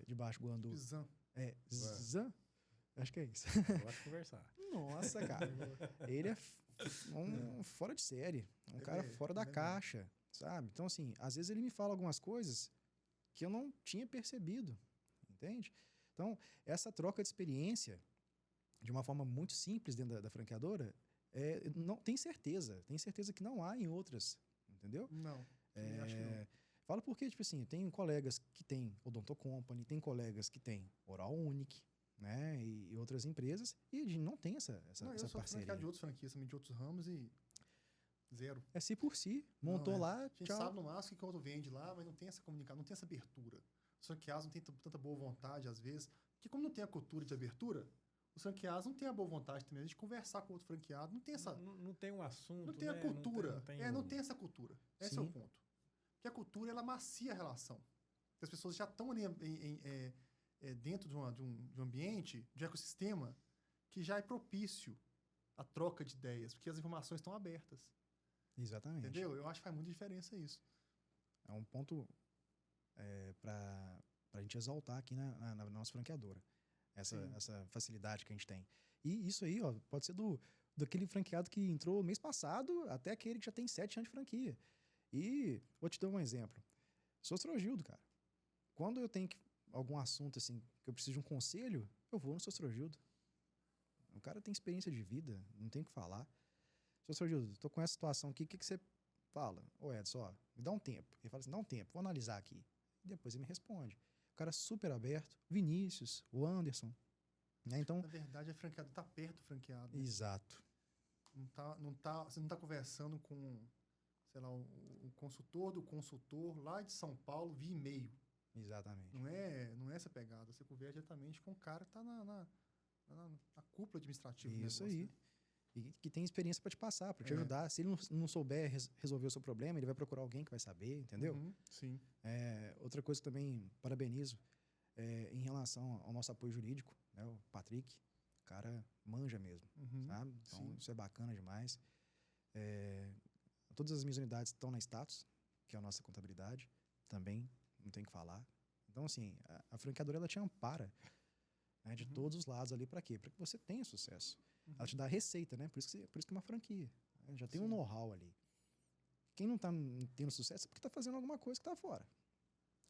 De Baixo Guandu.
Zan.
Zan? Acho que é isso.
Gosto de conversar.
Nossa, cara. Ele é fora de série. Um cara fora da caixa, sabe? Então, assim, às vezes ele me fala algumas coisas que eu não tinha percebido, entende? Então, essa troca de experiência, de uma forma muito simples dentro da franqueadora, não, tem certeza que não há em outras, entendeu?
Não, acho que não.
Falo porque, tipo assim, tem colegas que têm Odonto Company, tem colegas que têm Oral Unique, né? E outras empresas, e a gente não tem essa
Não, eu sou
parceria.
franqueado de outras franquias, também de outros ramos e zero.
É si por si. Montou lá,
A gente
tchau.
sabe no máximo que o outro vende lá, mas não tem essa comunicação, não tem essa abertura. Os franqueados não têm tanta boa vontade, às vezes. Porque como não tem a cultura de abertura, os franqueados não têm a boa vontade também. A gente conversar com outro franqueado, não tem essa...
Não tem um assunto,
Não tem a
né?
cultura. Não
um...
tem essa cultura. Esse é o ponto. Porque a cultura, ela macia a relação. As pessoas já estão ali dentro de um ambiente, de um ecossistema, que já é propício à troca de ideias, porque as informações estão abertas.
Exatamente.
Entendeu? Eu acho que faz muita diferença isso.
É um ponto para a gente exaltar aqui na nossa franqueadora. Essa facilidade que a gente tem. E isso aí, ó, pode ser daquele franqueado que entrou mês passado até aquele que já tem 7 anos de franquia. E vou te dar um exemplo. Sou Astrogildo, cara. Quando eu tenho algum assunto assim, que eu preciso de um conselho, eu vou no Sr. Astrogildo. O cara tem experiência de vida, não tem o que falar. Sr. Astrogildo, tô com essa situação aqui, o que você fala? Ô Edson, ó, me dá um tempo. Ele fala assim, dá um tempo, vou analisar aqui. E depois ele me responde. O cara super aberto. Vinícius, o Anderson. Né? Então,
na verdade, a franqueada está perto do franqueado.
Né? Exato.
Você não está conversando com, sei lá, o consultor do consultor lá de São Paulo via e-mail.
Exatamente.
Não é essa pegada. Você conversa diretamente com o cara que está na cúpula administrativa.
Isso
do negócio,
aí.
né?
E que tem experiência para te passar, para te ajudar. Se ele não souber resolver o seu problema, ele vai procurar alguém que vai saber, entendeu?
Uhum, sim.
Outra coisa que também parabenizo em relação ao nosso apoio jurídico, né? O Patrick, o cara manja mesmo, sabe? Então, sim. Isso é bacana demais. Todas as minhas unidades estão na Status, que é a nossa contabilidade, também, não tem o que falar. Então, assim, a franqueadora, ela te ampara, né, de todos os lados ali, para quê? Para que você tenha sucesso. Ela te dá a receita, né? Por isso que é uma franquia. Né? Já tem um know-how ali. Quem não está tendo sucesso é porque está fazendo alguma coisa que está fora.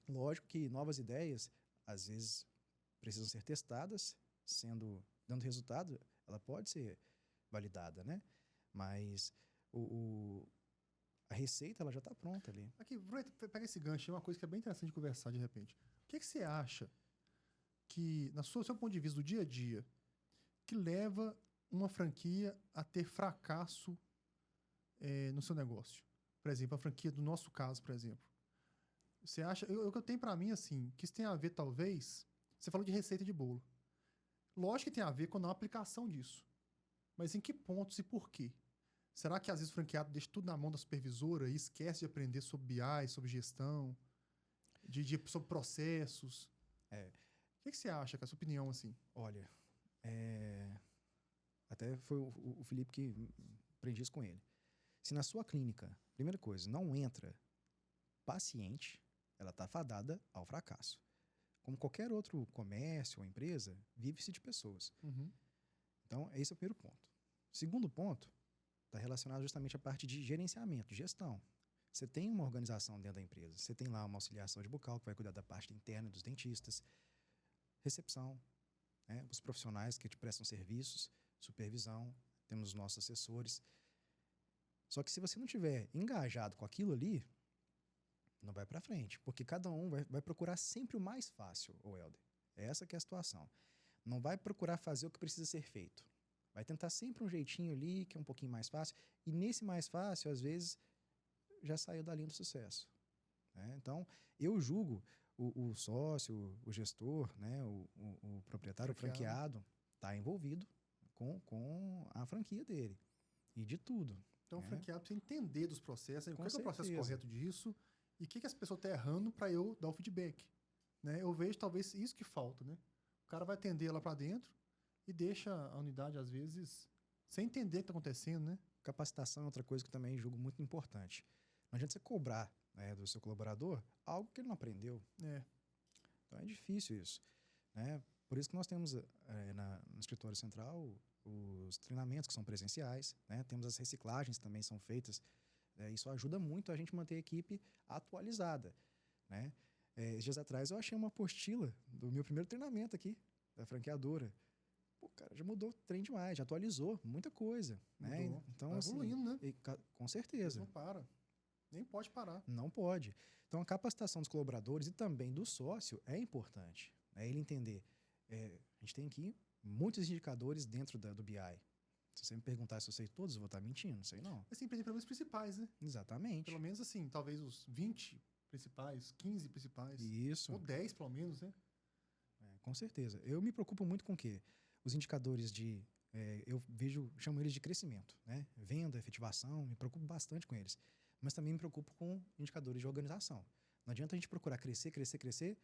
Lógico que novas ideias, às vezes, precisam ser testadas, dando resultado, ela pode ser validada, né? Mas a receita, ela já está pronta ali.
Aqui, pega esse gancho, é uma coisa que é bem interessante de conversar de repente. O que você acha que, no seu ponto de vista do dia a dia, que leva uma franquia a ter fracasso no seu negócio? Por exemplo, a franquia do nosso caso, por exemplo. Você acha... O que eu tenho para mim, assim, que isso tem a ver, talvez... Você falou de receita de bolo. Lógico que tem a ver com a aplicação disso. Mas em que pontos e por quê? Será que, às vezes, o franqueado deixa tudo na mão da supervisora e esquece de aprender sobre BI, sobre gestão, sobre processos? O que você acha, com a sua opinião, assim?
Olha, até foi o Felipe que aprendi isso com ele. Se na sua clínica, primeira coisa, não entra paciente, ela está fadada ao fracasso. Como qualquer outro comércio ou empresa, vive-se de pessoas.
Uhum.
Então, esse é o primeiro ponto. Segundo ponto, está relacionado justamente à parte de gerenciamento, de gestão. Você tem uma organização dentro da empresa. Você tem lá uma auxiliação de bucal, que vai cuidar da parte interna dos dentistas, recepção, né? Os profissionais que te prestam serviços, supervisão, temos os nossos assessores. Só que se você não tiver engajado com aquilo ali, não vai para frente, porque cada um vai procurar sempre o mais fácil, o Helder. Essa que é a situação. Não vai procurar fazer o que precisa ser feito. Vai tentar sempre um jeitinho ali, que é um pouquinho mais fácil, e nesse mais fácil, às vezes, já saiu da linha do sucesso. Né? Então, eu julgo o sócio, o gestor, né? o proprietário, o franqueado, está envolvido com a franquia dele. E de tudo.
Então, o franqueado precisa entender dos processos, qual é o processo correto disso, e o que as pessoas estão errando para eu dar o feedback. Né? Eu vejo talvez isso que falta. Né? O cara vai atender lá para dentro e deixa a unidade, às vezes, sem entender o que está acontecendo. Né?
Capacitação é outra coisa que eu também julgo muito importante. Não adianta você cobrar, né, do seu colaborador algo que ele não aprendeu. Então é difícil isso. Né? Por isso que nós temos no escritório central os treinamentos que são presenciais, né? Temos as reciclagens que também são feitas. Isso ajuda muito a gente manter a equipe atualizada. Né? Dias atrás eu achei uma apostila do meu primeiro treinamento aqui, da franqueadora. Pô, cara, já mudou o trem demais, já atualizou muita coisa. Né? Então,
tá evoluindo,
assim,
né?
Com certeza.
Não para. Nem pode parar.
Não pode. Então, a capacitação dos colaboradores e também do sócio é importante. Né? Ele entender. A gente tem aqui muitos indicadores dentro do BI. Se você me perguntar se eu sei todos, eu vou estar mentindo, não sei não.
Assim, pelo menos os principais, né?
Exatamente.
Pelo menos assim, talvez os 20 principais, 15 principais.
Isso.
Ou 10, pelo menos, né?
Com certeza. Eu me preocupo muito com o quê? Os indicadores de... chamo eles de crescimento, né? Venda, efetivação, me preocupo bastante com eles. Mas também me preocupo com indicadores de organização. Não adianta a gente procurar crescer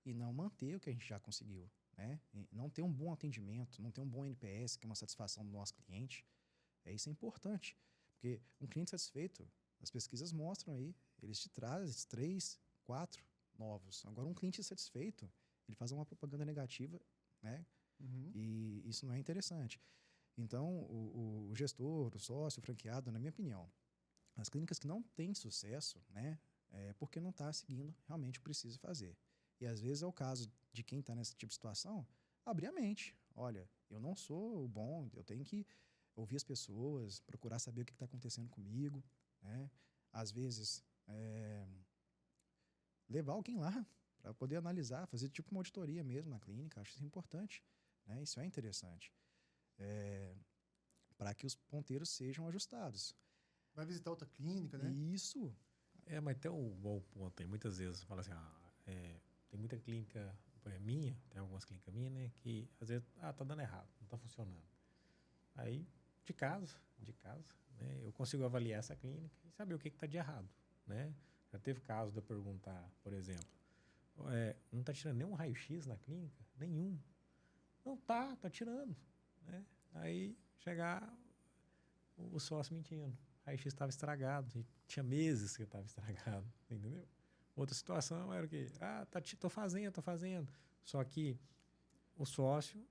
e não manter o que a gente já conseguiu, né? E não ter um bom atendimento, não ter um bom NPS, que é uma satisfação do nosso cliente. Isso é importante, porque um cliente satisfeito, as pesquisas mostram aí, eles te trazem 3, 4 novos. Agora, um cliente satisfeito, ele faz uma propaganda negativa, né?
Uhum.
E isso não é interessante. Então, o gestor, o sócio, o franqueado, na minha opinião, as clínicas que não têm sucesso, né, é porque não está seguindo realmente o que precisa fazer. E às vezes é o caso de quem está nesse tipo de situação, abrir a mente. Olha, eu não sou o bom, eu tenho que ouvir as pessoas, procurar saber o que está acontecendo comigo, né? Às vezes, levar alguém lá para poder analisar, fazer tipo uma auditoria mesmo na clínica, acho isso importante, né? Isso é interessante. Para que os ponteiros sejam ajustados.
Vai visitar outra clínica, né?
Isso.
Mas tem um bom ponto. Tem muitas vezes, fala assim, tem muita clínica minha, tem algumas clínicas minhas, né, que às vezes, tá dando errado, não tá funcionando. Aí, de casa, né, eu consigo avaliar essa clínica e saber o que tá de errado, né? Já teve caso de eu perguntar, por exemplo, não tá tirando nenhum raio-x na clínica? Nenhum. Não tá tirando, né? Aí, chegar o sócio mentindo. O raio-x estava estragado, e tinha meses que estava estragado, entendeu? Outra situação era o quê? Tô fazendo. Só que o sócio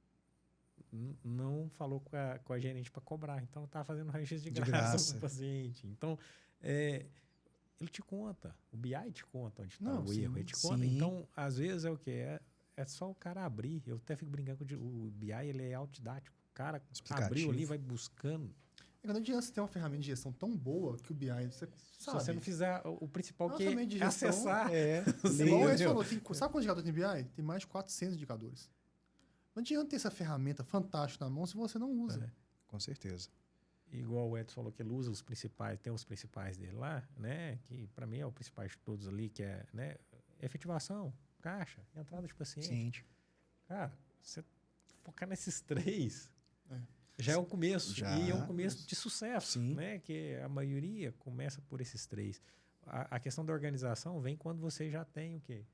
não falou com a gerente para cobrar. Então, estava fazendo raio-x de graça para o paciente. Então, ele te conta. O BI te conta onde está o erro. Ele te conta. Então, às vezes é o quê? É só o cara abrir. Eu até fico brincando com o BI, ele é autodidático. O cara abriu ali, vai buscando.
Não adianta você ter uma ferramenta de gestão tão boa que o BI, você sabe.
Se você não fizer o principal, que
é
gestão, acessar.
Igual o Edson falou, sabe quantos indicadores tem BI? Tem mais de 400 indicadores. Não adianta ter essa ferramenta fantástica na mão se você não usa.
Com certeza.
Igual o Edson falou que ele usa os principais, tem os principais dele lá, né? Que para mim é o principal de todos ali, que é, né, efetivação, caixa, entrada de paciente. Cara, você focar nesses 3... Já é um começo, e é um começo de sucesso, né? Que a maioria começa por esses 3. A questão da organização vem quando você já tem o quê?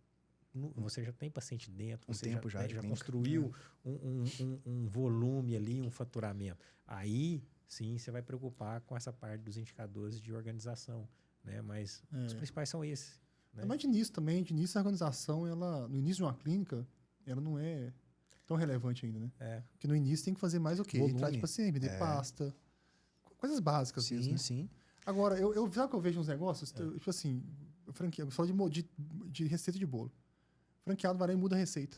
Você já tem paciente dentro, você já construiu um volume ali, um faturamento. Aí, sim, você vai preocupar com essa parte dos indicadores de organização, né? Mas os principais são esses. Né?
Mas de início também, a organização, ela, no início de uma clínica, ela não é tão relevante ainda, né? Porque no início tem que fazer mais o quê? Entrar de paciente, vender pasta. Coisas básicas mesmo, né?
Sim.
Agora, sabe que eu vejo uns negócios? Tipo assim, franqueado, eu falo de receita de bolo. Franqueado vai lá e muda a receita.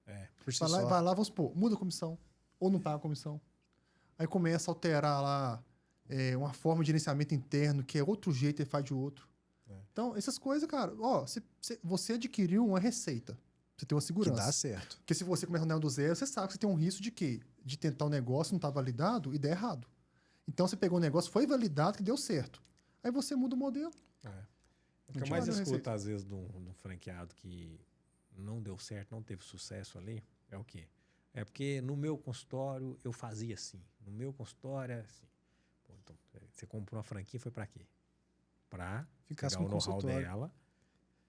Vai lá, vamos supor, muda a comissão. Ou não paga a comissão. Aí começa a alterar lá uma forma de gerenciamento interno, que é outro jeito e faz de outro. Então, essas coisas, cara, você adquiriu uma receita. Você tem uma segurança.
Que dá certo.
Porque se você começa do zero, você sabe que você tem um risco de quê? De tentar um negócio, não tá validado e der errado. Então, você pegou um negócio, foi validado, que deu certo. Aí você muda o modelo.
O que eu mais escuto, às vezes, de um franqueado que não deu certo, não teve sucesso ali, é o quê? É porque no meu consultório eu fazia assim. No meu consultório é assim. Pô, então, você comprou uma franquia, foi para quê? Para pegar o know-how dela,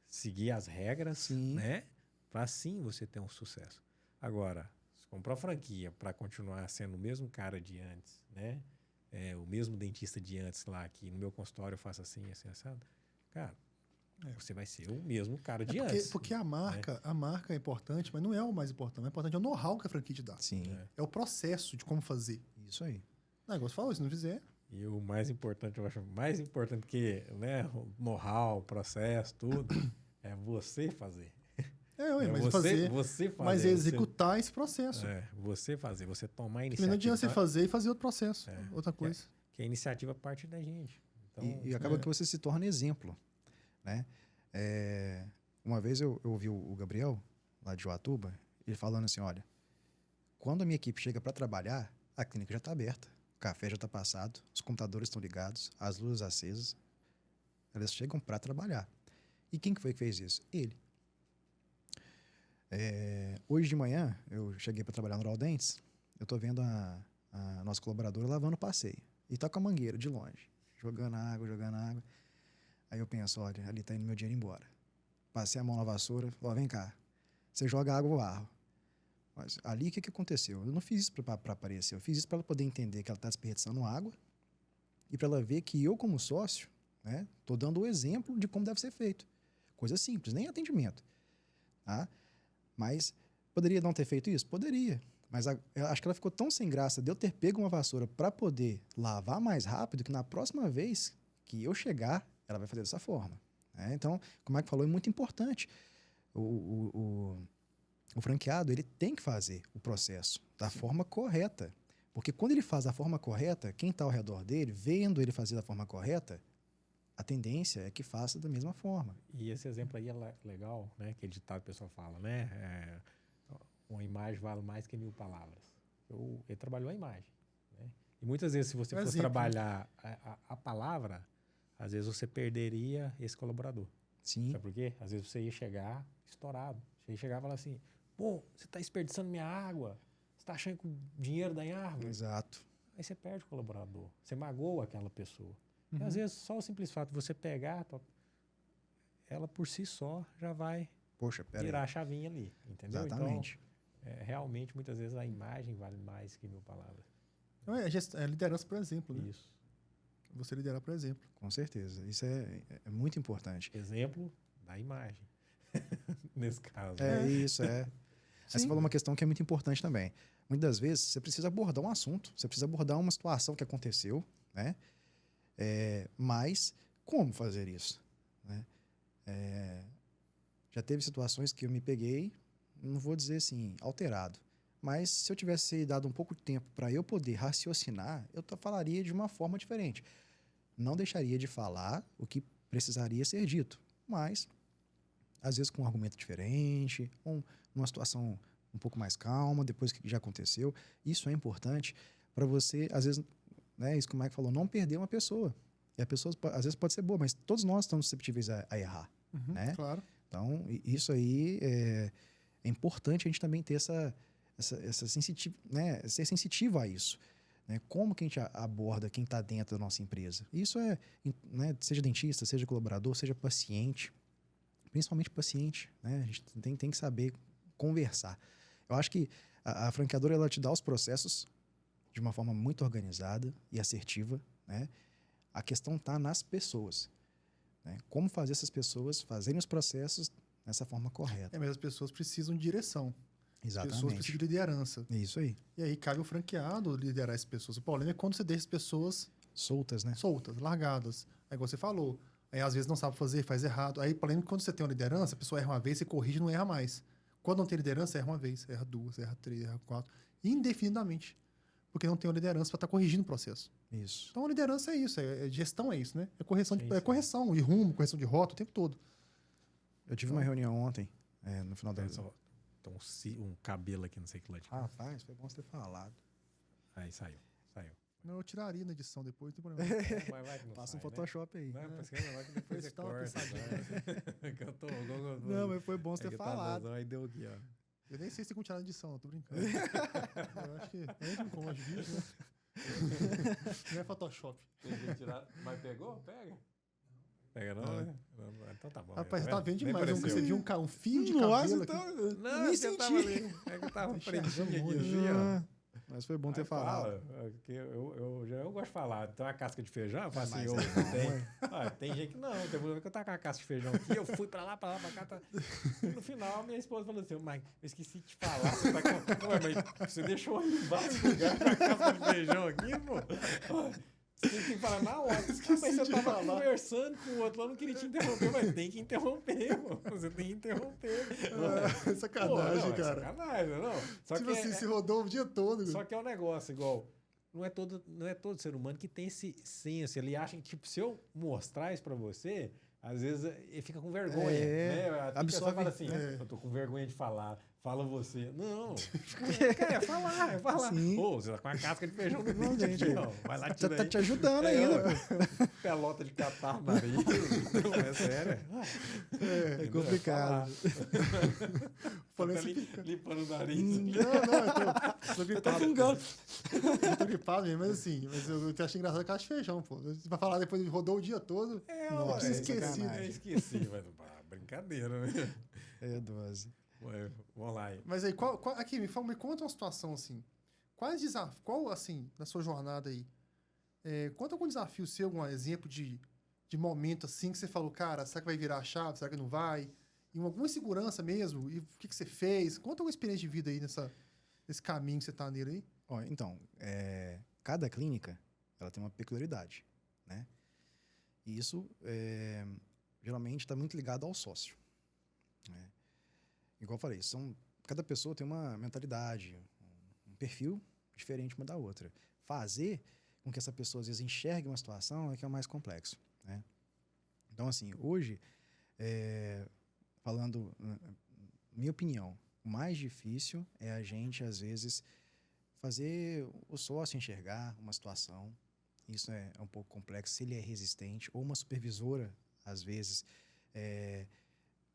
seguir as regras, né? Para assim você ter um sucesso. Agora, se comprar franquia para continuar sendo o mesmo cara de antes, né? O mesmo dentista de antes lá, que no meu consultório eu faço assim, assado. Cara, você vai ser o mesmo cara de antes.
Porque a marca é importante, mas não é o mais importante. O mais importante é o know-how que a franquia te dá. É o processo de como fazer.
Isso aí.
O negócio falou, se não fizer...
E o mais importante, eu acho mais importante que, né, o know-how, processo, tudo, é você fazer.
Você fazer. Mas executar esse processo.
Você fazer, você tomar a iniciativa.
Não adianta você fazer e fazer outro processo, outra coisa.
Que a iniciativa parte da gente. Então,
e acaba que você se torna exemplo, né? Uma vez eu ouvi o Gabriel, lá de Joatuba, ele falando assim, olha, Quando a minha equipe chega para trabalhar, a clínica já está aberta, o café já está passado, os computadores estão ligados, as luzes acesas. Elas chegam para trabalhar. E quem que foi que fez isso? Ele. Hoje de manhã, eu cheguei para trabalhar no Raudentes, eu estou vendo a nossa colaboradora lavando o passeio. E tá com a mangueira de longe, jogando água. Aí eu penso, olha, ali tá indo meu dinheiro embora. Passei a mão na vassoura, falei, vem cá, você joga água ou barro. Mas ali o que aconteceu? Eu não fiz isso para aparecer, eu fiz isso para ela poder entender que ela está desperdiçando água e para ela ver que eu, como sócio, né, tô dando o exemplo de como deve ser feito. Coisa simples, nem atendimento. Tá? Mas poderia não ter feito isso? Poderia. Mas eu acho que ela ficou tão sem graça de eu ter pego uma vassoura para poder lavar mais rápido que na próxima vez que eu chegar, ela vai fazer dessa forma. Né? Então, como é que falou, é muito importante. O franqueado, ele tem que fazer o processo da forma correta. Porque quando ele faz da forma correta, quem está ao redor dele, vendo ele fazer da forma correta, a tendência é que faça da mesma forma.
E esse exemplo aí é legal, né? Aquele ditado que o pessoal fala, né? Uma imagem vale mais que 1000 palavras. Ele trabalhou a imagem. Né? E muitas vezes, se você fosse trabalhar a palavra, às vezes você perderia esse colaborador.
Sim.
Sabe por quê? Às vezes você ia chegar estourado. Você ia chegar e falar assim, pô, você está desperdiçando minha água. Você está achando que o dinheiro dá em árvore?
Exato.
Aí você perde o colaborador. Você magoa aquela pessoa. E às vezes só o simples fato de você pegar, ela por si só já vai virar a chavinha ali. Entendeu?
Exatamente.
Então, realmente, muitas vezes a imagem vale mais que 1000 palavras.
Então, é liderança, por exemplo. Né?
Isso.
Você liderar, por exemplo.
Com certeza. Isso é muito importante.
Exemplo da imagem. Nesse caso.
Isso. Aí você falou uma questão que é muito importante também. Muitas das vezes, você precisa abordar um assunto, você precisa abordar uma situação que aconteceu, né? Mas como fazer isso? Né? Já teve situações que eu me peguei, não vou dizer assim, alterado. Mas se eu tivesse dado um pouco de tempo para eu poder raciocinar, eu falaria de uma forma diferente. Não deixaria de falar o que precisaria ser dito, mas às vezes com um argumento diferente, numa situação um pouco mais calma, depois que já aconteceu. Isso é importante para você, às vezes, né, isso que o Mike falou, não perder uma pessoa. E a pessoa, às vezes, pode ser boa, mas todos nós estamos susceptíveis a errar. Né?
Claro.
Então, isso aí é importante a gente também ter essa né, ser sensitivo a isso. Né? Como que a gente aborda quem está dentro da nossa empresa? Isso né, seja dentista, seja colaborador, seja paciente, principalmente paciente. Né? A gente tem que saber conversar. Eu acho que a franqueadora ela te dá os processos de uma forma muito organizada e assertiva. Né? A questão está nas pessoas. Né? Como fazer essas pessoas fazerem os processos dessa forma correta.
Mas as pessoas precisam de direção.
Exatamente.
As pessoas precisam de liderança.
Isso aí.
E aí cabe o franqueado liderar essas pessoas. O problema é quando você deixa as pessoas
soltas, né?
Soltas, largadas. Aí igual você falou. Aí às vezes não sabe fazer, faz errado. Aí o problema é que quando você tem uma liderança, a pessoa erra uma vez, você corrige e não erra mais. Quando não tem liderança, erra uma vez, erra duas, erra três, erra quatro. Indefinidamente. Porque não tem uma liderança para estar corrigindo o processo.
Isso.
Então a liderança é isso, gestão é isso, né? É correção de rumo, correção de rota o tempo todo.
Eu tive uma reunião ontem, no final da...
Então, um cabelo aqui, não sei que lá de cá.
Rapaz, foi bom você ter falado.
Aí saiu.
Não, eu tiraria na edição depois, não tem problema.
Vai que não
passa
sai,
um Photoshop
né?
aí.
Não, vai que depois você corta.
Não, mas foi bom você ter falado.
Aí deu aqui, ó.
Eu nem sei se tem como tirar na edição, eu tô brincando. Eu acho que entra com os vídeos, né? Não é Photoshop.
Tem que tirar. Mas pegou? Pega. Pega não, né? Então tá bom.
Rapaz, você tá vendo demais. Você viu um fio de
cabelo
aqui.
Não, nem senti. É que eu tava pretinho aqui, assim, ó.
Mas foi bom ter falado.
Eu gosto de falar. Tem uma casca de feijão, eu falo assim, tem gente que não. Tem que eu tava com a casca de feijão aqui, eu fui pra lá, pra cá. Tá. No final, minha esposa falou assim, mas eu esqueci de te falar. Você tá com... mas você deixou em vários lugares a casca de feijão aqui, pô. Você tem que falar na hora. Mas você tava conversando com o outro lá, não queria te interromper, mas tem que interromper, pô. Você tem que interromper.
Sacanagem, cara.
Sacanagem, não. Só
tipo
que
assim, se rodou o dia todo.
Só que é um negócio, igual, não é todo ser humano que tem esse senso. Ele acha que, tipo, se eu mostrar isso pra você, às vezes ele fica com vergonha. Né? A pessoa fala assim, eu tô com vergonha de falar. Fala você. Não. Cara, é falar.
Sim.
Pô, você tá com a casca de feijão no dente,
gente.
aqui, ó. Vai lá, tira
Tá
aí.
te ajudando ainda.
Pelota de catar nariz. Não, é sério.
É complicado.
Falei
Tá
assim,
limpando o nariz.
eu tô gripado.
Tá fungando.
Eu tô gripado mesmo, mas eu achei engraçado que eu acho feijão, pô. Você vai falar depois, rodou o dia todo.
Nossa,
esqueci.
sacanagem.
Esqueci, mas brincadeira, né?
É dose.
Ué, vamos lá.
Mas aí, aqui, me conta uma situação assim. Quais desafios, assim, na sua jornada aí, conta algum desafio seu, algum exemplo de momento assim que você falou, cara, será que vai virar a chave? Será que não vai? E alguma insegurança mesmo? E o que você fez? Conta uma experiência de vida aí nesse caminho que você tá nele aí.
Ó, então, cada clínica ela tem uma peculiaridade, né? E isso geralmente está muito ligado ao sócio, né? Igual eu falei, cada pessoa tem uma mentalidade, um perfil diferente uma da outra. Fazer com que essa pessoa às vezes enxergue uma situação é que é o mais complexo, né? Então, assim, hoje, falando, minha opinião, o mais difícil é a gente, às vezes, fazer o sócio enxergar uma situação. Isso é um pouco complexo, se ele é resistente, ou uma supervisora, às vezes,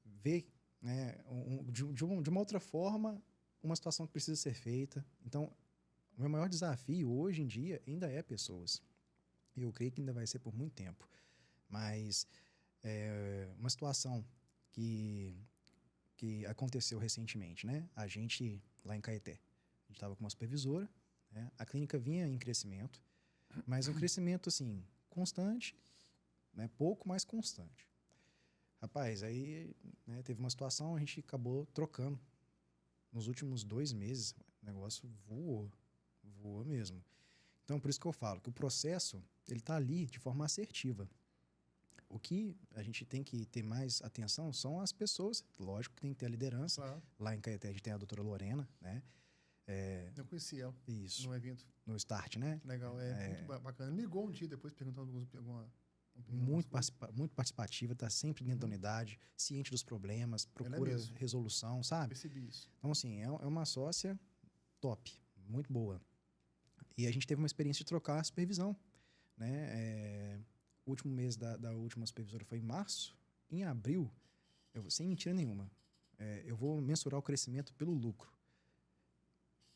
vê, né, de uma outra forma uma situação que precisa ser feita. Então, o meu maior desafio hoje em dia ainda é pessoas. E eu creio que ainda vai ser por muito tempo. Mas uma situação que aconteceu recentemente, né? A gente, lá em Caeté, a gente estava com uma supervisora, né? A clínica vinha em crescimento, mas um crescimento, assim, constante, né? Pouco, mas constante. Rapaz, aí, né, teve uma situação, a gente acabou trocando. Nos últimos 2 meses, o negócio voou mesmo. Então, por isso que eu falo que o processo, ele está ali de forma assertiva. O que a gente tem que ter mais atenção são as pessoas. Lógico que tem que ter a liderança.
Claro.
Lá em Caeté a gente tem a doutora Lorena, né?
Eu conheci ela
Isso.
no evento.
No Start, né?
Legal, muito bacana. Me ligou um dia depois perguntando alguma
muito participativa, está sempre dentro da unidade, ciente dos problemas, procura resolução, sabe?
Percebi isso.
Então, assim, é uma sócia top, muito boa. E a gente teve uma experiência de trocar a supervisão, né? O último mês da última supervisora foi em março. Em abril, sem mentira nenhuma, eu vou mensurar o crescimento pelo lucro.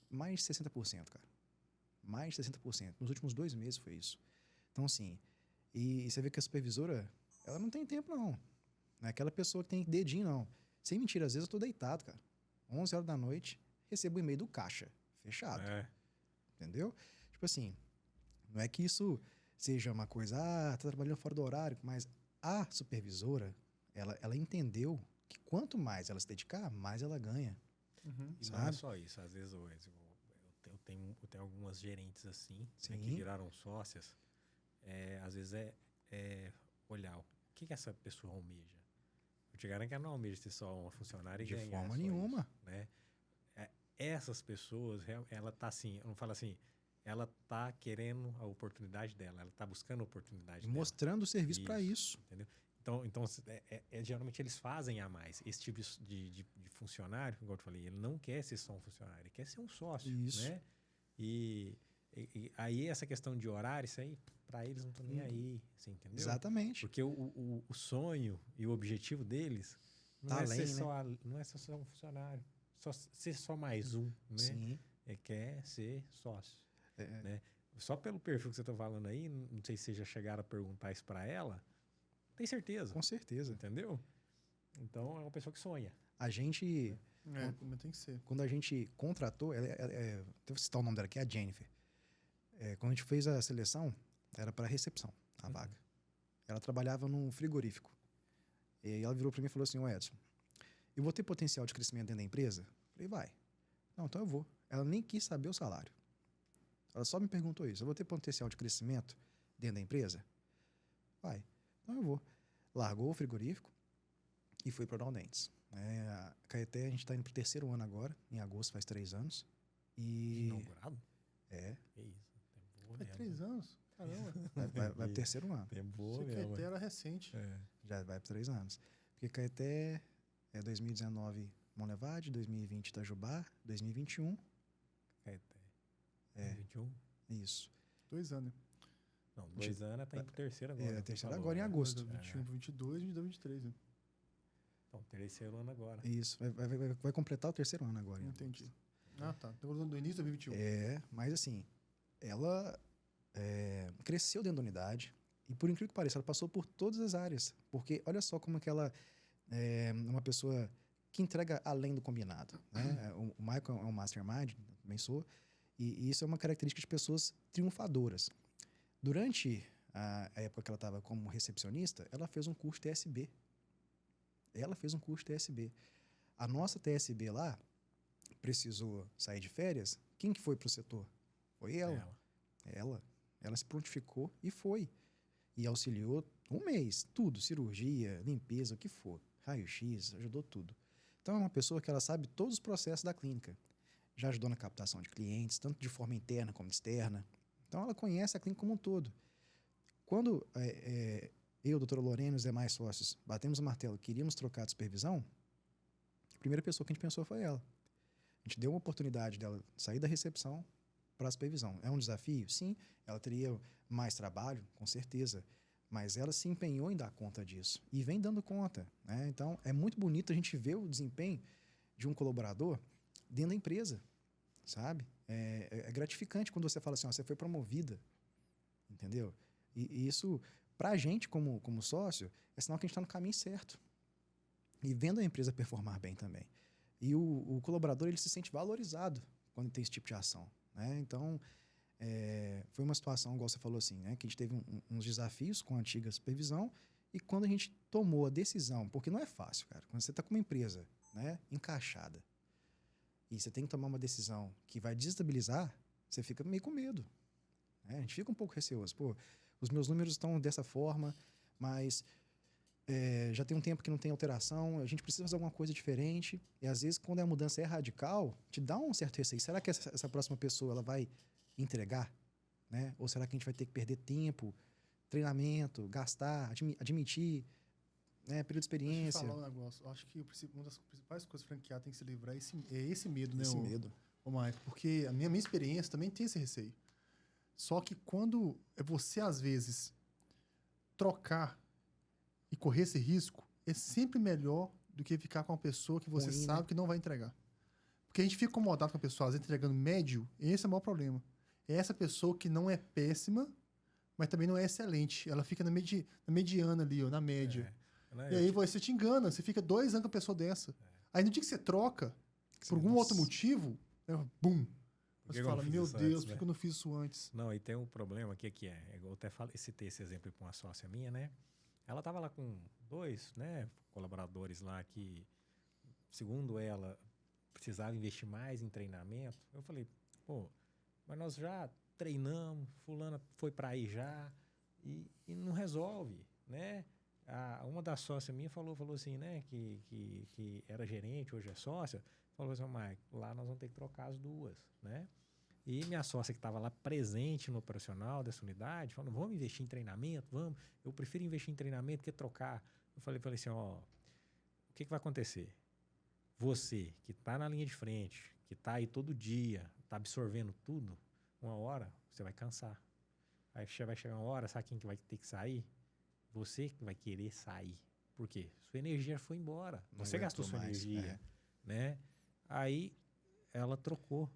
Mais de 60%, cara. Mais de 60%. Nos últimos 2 meses foi isso. Então, assim, e você vê que a supervisora, ela não tem tempo, não. Não é aquela pessoa que tem dedinho, não. Sem mentira, às vezes eu tô deitado, cara. 11 horas da noite, recebo o e-mail do caixa. Fechado. Entendeu? Tipo assim, não é que isso seja uma coisa, tá trabalhando fora do horário, mas a supervisora, ela entendeu que quanto mais ela se dedicar, mais ela ganha.
E não é só isso. Às vezes eu tenho algumas gerentes assim, né, que viraram sócias. Às vezes olhar o que essa pessoa almeja. Eu te garanto que ela não almeja ser só uma funcionária e ganhar.
De forma nenhuma.
Isso, né? Essas pessoas, ela tá assim, eu não falo assim, ela tá querendo a oportunidade dela, ela tá buscando a oportunidade dela.
Mostrando o serviço para isso.
Entendeu? Então geralmente eles fazem a mais. Esse tipo de funcionário, igual eu te falei, ele não quer ser só um funcionário, ele quer ser um sócio.
Isso.
Né? E aí essa questão de horário, isso aí, para eles não estão nem aí, assim, entendeu?
Exatamente.
Porque o sonho e o objetivo deles não é só um funcionário, ser só mais um, né?
Sim.
Quer ser sócio. Né? Só pelo perfil que você está falando aí, não sei se vocês já chegaram a perguntar isso para ela, tem certeza.
Com certeza.
Entendeu? Então, é uma pessoa que sonha.
A gente...
como tem que ser.
Quando a gente contratou, devo citar o nome dela aqui, é a Jennifer. Quando a gente fez a seleção, era para recepção, a vaga. Ela trabalhava num frigorífico. E ela virou para mim e falou assim, Edson, eu vou ter potencial de crescimento dentro da empresa? Eu falei, vai. Não, então eu vou. Ela nem quis saber o salário. Ela só me perguntou isso. Eu vou ter potencial de crescimento dentro da empresa? Vai. Então eu vou. Largou o frigorífico e foi para Donaldens. A Caeté, a gente está indo para o 3º ano agora. Em agosto faz 3 anos.
Inaugurado? Que isso.
Faz 3 anos? Caramba.
Vai para o 3º ano.
É boa
mesmo.
mesmo.
Caeté era recente.
Já vai para 3 anos. Porque Caeté, 2019, Monlevade, 2020 Itajubá, 2021.
2021?
Isso.
2 anos, né?
Não, 2 anos tá indo pro terceiro agora.
Terceiro agora em agosto.
21 para 22 e 23, né?
Então, terceiro ano agora.
Isso, vai completar o terceiro ano agora.
Entendi. Ah, tá. Então, do início de 2021.
Mas assim, ela cresceu dentro da unidade e, por incrível que pareça, ela passou por todas as áreas. Porque olha só como é que ela é uma pessoa que entrega além do combinado. Né? O Michael é um mastermind, também sou, e isso é uma característica de pessoas triunfadoras. Durante a época que ela estava como recepcionista, ela fez um curso TSB. A nossa TSB lá precisou sair de férias. Quem que foi para o setor? Foi ela. Ela se prontificou e foi. E auxiliou 1 mês, tudo, cirurgia, limpeza, o que for. Raio-X, ajudou tudo. Então é uma pessoa que ela sabe todos os processos da clínica. Já ajudou na captação de clientes, tanto de forma interna como externa. Então ela conhece a clínica como um todo. Quando eu, doutora Lorena e os demais sócios batemos o martelo, queríamos trocar de supervisão, a primeira pessoa que a gente pensou foi ela. A gente deu uma oportunidade dela sair da recepção para a supervisão. É um desafio? Sim. Ela teria mais trabalho? Com certeza. Mas ela se empenhou em dar conta disso. E vem dando conta. Né? Então, é muito bonito a gente ver o desempenho de um colaborador dentro da empresa. Sabe? É gratificante quando você fala assim, você foi promovida. Entendeu? E isso, para a gente, como sócio, é sinal que a gente está no caminho certo. E vendo a empresa performar bem também. E o colaborador, ele se sente valorizado quando tem esse tipo de ação. Né? Então, foi uma situação, igual você falou assim, né? Que a gente teve uns desafios com a antiga supervisão e quando a gente tomou a decisão, porque não é fácil, cara. Quando você está com uma empresa, né, encaixada e você tem que tomar uma decisão que vai desestabilizar, você fica meio com medo. Né? A gente fica um pouco receoso. Pô, os meus números estão dessa forma, mas já tem um tempo que não tem alteração, a gente precisa fazer alguma coisa diferente. E às vezes, quando a mudança é radical, te dá um certo receio. Será que essa próxima pessoa ela vai entregar? Né? Ou será que a gente vai ter que perder tempo, treinamento, gastar, admitir, né? Período de experiência?
Deixa eu falar um negócio. Eu acho que uma das principais coisas franqueadas tem que se livrar é esse medo, né?
Esse medo.
Michael, porque a minha experiência também tem esse receio. Só que quando você, às vezes, trocar e correr esse risco, é sempre melhor do que ficar com uma pessoa que você sabe que não vai entregar. Porque a gente fica incomodado com a pessoa, às vezes, entregando médio, esse é o maior problema. É essa pessoa que não é péssima, mas também não é excelente. Ela fica na mediana ali, na média. E aí você te engana, você fica 2 anos com a pessoa dessa. Aí no dia que você troca, por algum outro motivo, bum! Você fala, meu Deus, por que eu não fiz isso antes?
Não, e tem um problema aqui que eu até citei esse exemplo para uma sócia minha, né? Ela estava lá com 2, né, colaboradores lá que, segundo ela, precisava investir mais em treinamento. Eu falei, pô, mas nós já treinamos, fulana foi para aí já e não resolve, né? Uma das sócias minha falou assim, né, que era gerente, hoje é sócia, falou assim, Mike, lá nós vamos ter que trocar as 2, né? E minha sócia que estava lá presente no operacional dessa unidade, falou, vamos investir em treinamento? Vamos. Eu prefiro investir em treinamento que trocar. Eu falei assim, o que vai acontecer? Você que está na linha de frente, que está aí todo dia, está absorvendo tudo, uma hora você vai cansar. Aí vai chegar uma hora, sabe quem que vai ter que sair? Você que vai querer sair. Por quê? Sua energia foi embora. Você gastou sua energia. Né? Aí ela trocou.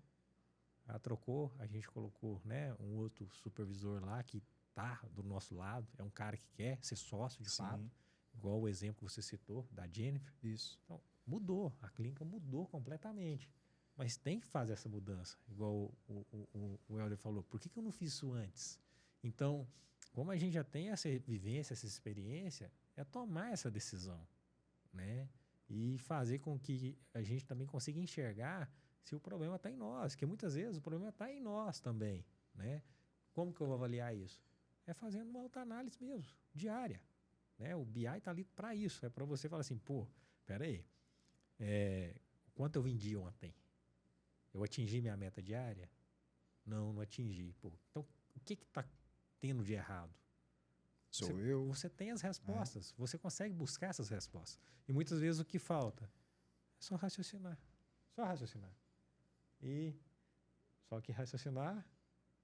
A gente colocou, né, um outro supervisor lá que tá do nosso lado, é um cara que quer ser sócio de fato, igual o exemplo que você citou da Jennifer.
Isso.
Então, mudou, a clínica mudou completamente. Mas tem que fazer essa mudança, igual o Helder falou. Por que eu não fiz isso antes? Então, como a gente já tem essa vivência, essa experiência, é tomar essa decisão, né? E fazer com que a gente também consiga enxergar se o problema está em nós, porque muitas vezes o problema está em nós também, né? Como que eu vou avaliar isso? É fazendo uma autoanálise mesmo, diária, né? O BI está ali para isso, é para você falar assim, pô, peraí, quanto eu vendi ontem? Eu atingi minha meta diária? Não atingi. Pô, então, o que está tendo de errado? Você tem as respostas, você consegue buscar essas respostas. E muitas vezes o que falta? só raciocinar. Só raciocinar. Só que raciocinar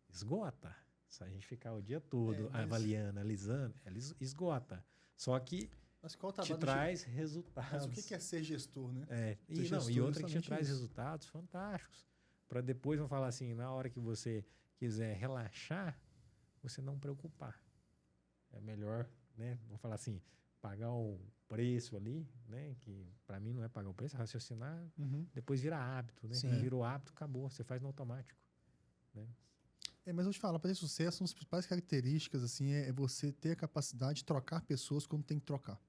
esgota. Se a gente ficar o dia todo avaliando, analisando, ela esgota. Só que te traz resultados.
Mas o que é ser gestor, né?
E outra que te traz resultados fantásticos. Para depois, vamos falar assim, na hora que você quiser relaxar, você não preocupar. É melhor, né? Vamos falar assim, pagar o preço ali, né? Que para mim não é pagar o preço, é raciocinar. Depois vira hábito, né? Vira o hábito, acabou. Você faz no automático, né?
Mas eu vou te falar, para ter sucesso, uma das principais características assim, é você ter a capacidade de trocar pessoas quando tem que trocar.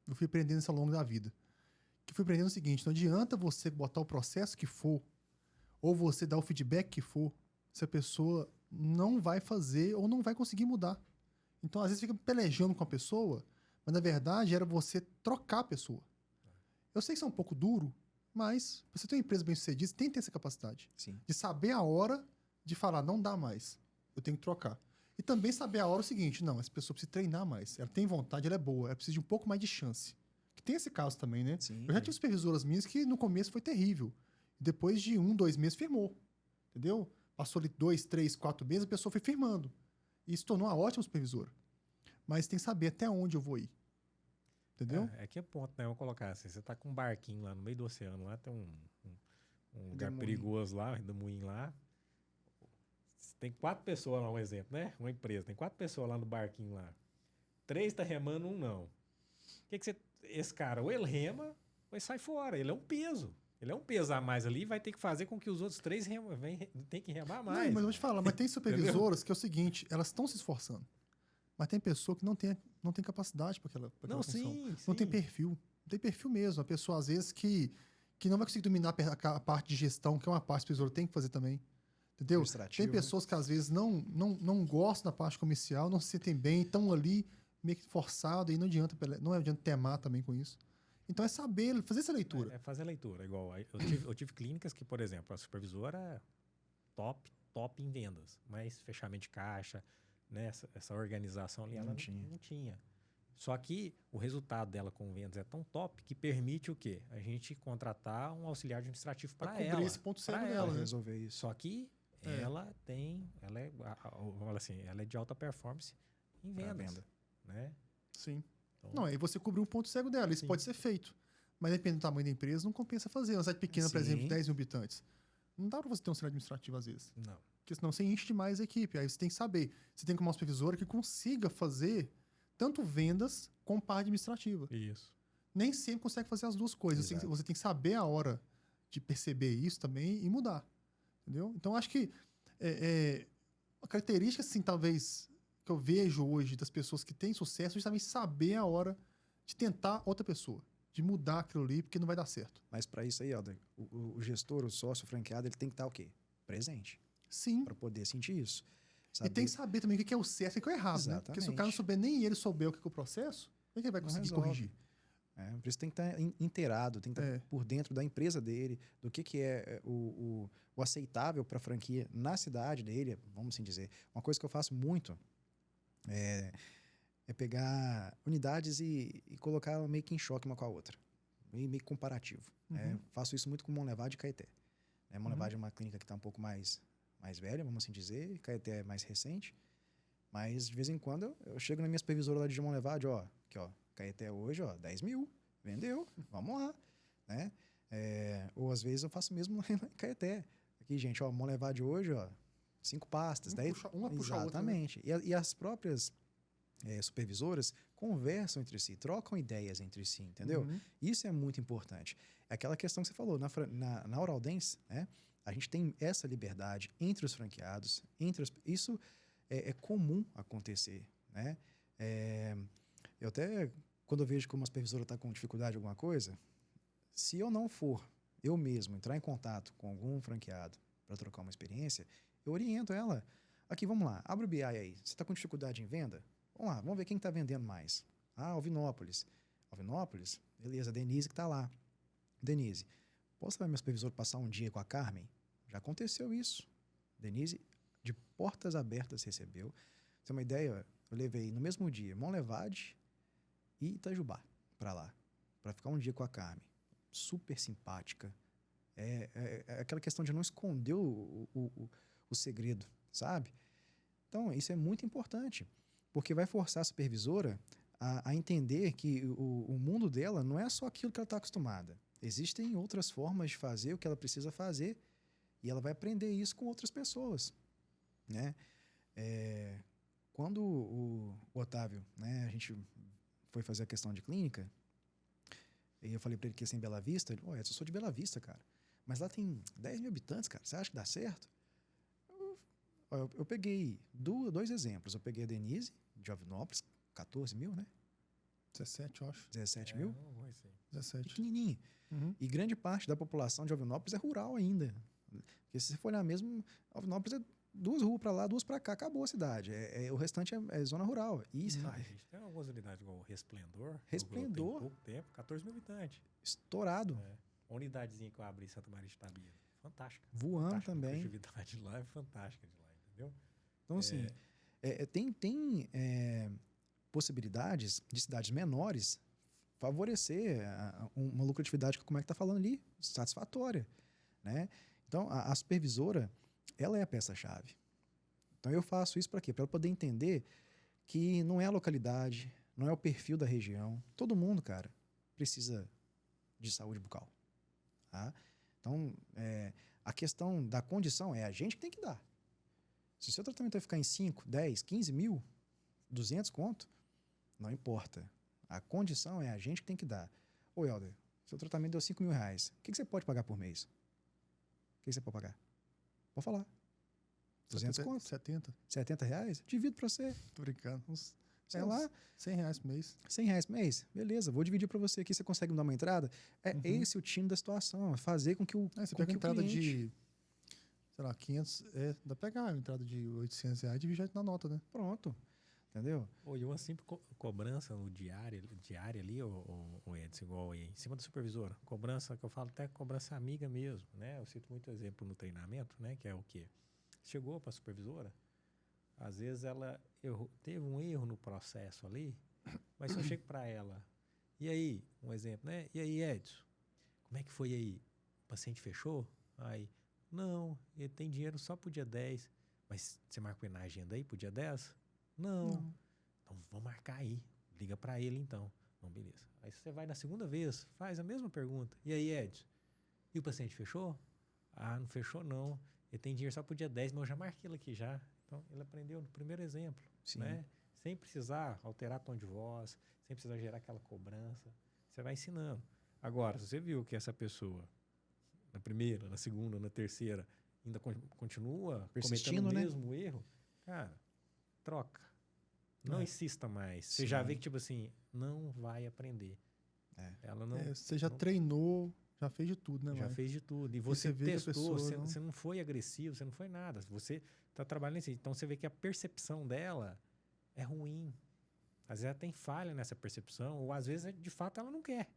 Eu fui aprendendo isso ao longo da vida. Que fui aprendendo o seguinte, não adianta você botar o processo que for, ou você dar o feedback que for, se a pessoa não vai fazer ou não vai conseguir mudar. Então, às vezes, fica pelejando com a pessoa, mas, na verdade, era você trocar a pessoa. Eu sei que isso é um pouco duro, mas pra você ter uma empresa bem-sucedida, você tem que ter essa capacidade.
Sim.
De saber a hora de falar, não dá mais, eu tenho que trocar. E também saber a hora o seguinte, não, essa pessoa precisa treinar mais, ela tem vontade, ela é boa, ela precisa de um pouco mais de chance. Que tem esse caso também, né?
Sim.
Eu já tive supervisoras minhas que no começo foi terrível. Depois de 1, 2 meses firmou, entendeu? Passou ali 2, 3, 4 meses, a pessoa foi firmando. E se tornou uma ótima supervisora. Mas tem que saber até onde eu vou ir. Entendeu?
É que é ponto, né? Vamos colocar assim, você tá com um barquinho lá no meio do oceano, lá tem um lugar perigoso lá, um redemoinho lá. Tem 4 pessoas lá, um exemplo, né? Uma empresa, tem 4 pessoas lá no barquinho lá. 3 tá remando, 1 não. Esse cara, ou ele rema, ou ele sai fora. Ele é um peso. Ele é um peso a mais ali e vai ter que fazer com que os outros 3 tem que remar mais.
Não, mas eu vou te falar, mas tem supervisoras que é o seguinte, elas estão se esforçando. Mas tem pessoa que não tem capacidade para aquela função. Não tem perfil. Não tem perfil mesmo. A pessoa, às vezes, que não vai conseguir dominar a parte de gestão, que é uma parte que o supervisor tem que fazer também. Entendeu? Tem pessoas que, às vezes, não gostam da parte comercial, não se sentem bem, estão ali meio que forçado, e não adianta temar também com isso. Então é saber, fazer essa leitura.
É fazer a leitura. Igual, eu tive clínicas que, por exemplo, a supervisora é top em vendas, mas fechamento de caixa, né, essa organização ali, ela não tinha. Só que o resultado dela com vendas é tão top que permite o quê? A gente contratar um auxiliar administrativo para ela.
Cobrir esse ponto cego dela, né?
Resolver isso.
Só que ela é de alta performance em vendas. Né?
Sim. Então, não, aí você cobriu um ponto cego dela. Isso pode ser feito. Mas dependendo do tamanho da empresa, não compensa fazer. Uma cidade pequena, por exemplo, 10 mil habitantes. Não dá para você ter um auxiliar administrativo às vezes.
Não.
Porque senão você enche demais a equipe. Aí você tem que saber. Você tem que uma supervisora que consiga fazer tanto vendas como parte administrativa.
Isso.
Nem sempre consegue fazer as duas coisas. Você tem que saber a hora de perceber isso também e mudar. Entendeu? Então, acho que uma característica, assim, talvez, que eu vejo hoje das pessoas que têm sucesso é justamente saber a hora de tentar outra pessoa, de mudar aquilo ali, porque não vai dar certo.
Mas para isso aí, Helder, o gestor, o sócio, o franqueado, ele tem que estar o quê? Presente.
Sim.
Para poder sentir isso.
E tem que saber também o que é o certo e o que é o errado, né? Porque se o cara não souber, nem ele souber o que é o processo, como é que ele vai conseguir corrigir?
Por isso tem que estar inteirado, tem que estar por dentro da empresa dele, do que é o aceitável para a franquia na cidade dele, vamos assim dizer. Uma coisa que eu faço muito é pegar unidades e colocar ela meio que em choque uma com a outra. Meio comparativo. Faço isso muito com Monlevade e Caeté. Monlevade é uma clínica que está um pouco mais velha, vamos assim dizer, e Caeté é mais recente. Mas, de vez em quando, eu chego na minha supervisora lá de Monlevade, aqui, Caeté hoje, 10 mil, vendeu, vamos lá, né? Ou às vezes eu faço mesmo lá em Caeté. Aqui, gente, Monlevade hoje, 5 pastas.
Uma puxa a outra.
Exatamente. Né? E as próprias supervisoras conversam entre si, trocam ideias entre si, entendeu? Isso é muito importante. É aquela questão que você falou, na Oral Dance, né? A gente tem essa liberdade entre os franqueados, isso é comum acontecer, né? Eu até, quando eu vejo que uma supervisora está com dificuldade em alguma coisa, se eu não for, eu mesmo, entrar em contato com algum franqueado para trocar uma experiência, eu oriento ela. Aqui, vamos lá, abre o BI aí. Você está com dificuldade em venda? Vamos lá, vamos ver quem está vendendo mais. Alvinópolis. Alvinópolis? Beleza, a Denise que está lá. Denise, posso levar minha supervisora passar um dia com a Carmen? Já aconteceu isso. Denise, de portas abertas, recebeu. Pra você ter uma ideia, eu levei no mesmo dia Monlevade e Itajubá para lá, para ficar um dia com a Carmen. super simpática. É aquela questão de não esconder o segredo, sabe? Então, isso é muito importante, porque vai forçar a supervisora a entender que o mundo dela não é só aquilo que ela está acostumada. Existem outras formas de fazer o que ela precisa fazer e ela vai aprender isso com outras pessoas, né? Quando o Otávio, né, a gente foi fazer a questão de clínica, e eu falei para ele que ia ser em Bela Vista, ele, eu sou de Bela Vista, cara, mas lá tem 10 mil habitantes, cara, você acha que dá certo? Eu peguei dois exemplos, eu peguei a Denise, de Jovinópolis, 14 mil, né?
17, eu acho.
17 mil?
17.
Pequenininho.
Uhum.
E grande parte da população de Jovinópolis é rural ainda. Porque se você for olhar mesmo, Jovinópolis é 2 ruas para lá, 2 para cá, acabou a cidade. O restante é zona rural. Isso,
a gente tem algumas unidades igual o Resplendor.
Resplendor.
Tem pouco tempo, 14 mil habitantes.
Estourado.
A unidadezinha que eu abri em Santa Maria de Itabira. Fantástica.
Voando
fantástica.
também.
A atividade lá é fantástica de lá, entendeu?
Então, assim, tem possibilidades de cidades menores favorecer uma lucratividade, como é que está falando ali, satisfatória, né? Então, a supervisora, ela é a peça-chave. Então, eu faço isso para quê? Para ela poder entender que não é a localidade, não é o perfil da região. Todo mundo, cara, precisa de saúde bucal. Tá? Então, a questão da condição é a gente que tem que dar. Se o seu tratamento vai ficar em 5, 10, 15 mil, 200 conto, não importa. A condição é a gente que tem que dar. Ô, Helder, seu tratamento deu 5 mil reais. O que você pode pagar por mês? O que você pode pagar? Pode falar. 200 conto?
70.
70 reais? Divido para você.
Tô brincando.
Sei lá.
100 reais por mês.
100 reais por mês? Beleza, vou dividir para você aqui. Você consegue me dar uma entrada? Esse o time da situação. É fazer com que o
você pega a entrada
cliente...
de, sei lá, 500... dá pra pegar a entrada de 800 reais e dividir na nota, né?
Pronto. Entendeu?
E uma simples cobrança no diária ali, o Edson, igual aí, em cima da supervisora. Cobrança, que eu falo até cobrança amiga mesmo, né? Eu cito muito exemplo no treinamento, né? Que é o quê? Chegou para a supervisora, às vezes ela teve um erro no processo ali, mas se eu chego para ela, e aí, um exemplo, né? E aí, Edson, como é que foi aí? O paciente fechou? Aí, não, ele tem dinheiro só pro dia 10, mas você marcou na agenda aí pro dia 10? Não. Então, vamos marcar aí. Liga para ele, então. Não, beleza. Aí você vai na segunda vez, faz a mesma pergunta. E aí, Edson? E o paciente fechou? Ah, não fechou, não. Ele tem dinheiro só pro dia 10, mas eu já marquei ele aqui já. Então, ele aprendeu no primeiro exemplo.
Sim.
Né? Sem precisar alterar tom de voz, sem precisar gerar aquela cobrança. Você vai ensinando. Agora, se você viu que essa pessoa, na primeira, na segunda, na terceira, ainda continua cometendo o mesmo erro, cara, troca. Não insista mais. Sim. Você já vê que, tipo assim, não vai aprender. Ela não...
você já treinou, já fez de tudo, né?
Já fez de tudo. E você testou, você não foi agressivo, você não foi nada. Você está trabalhando assim. Então, você vê que a percepção dela é ruim. Às vezes ela tem falha nessa percepção, ou às vezes, de fato, ela não quer.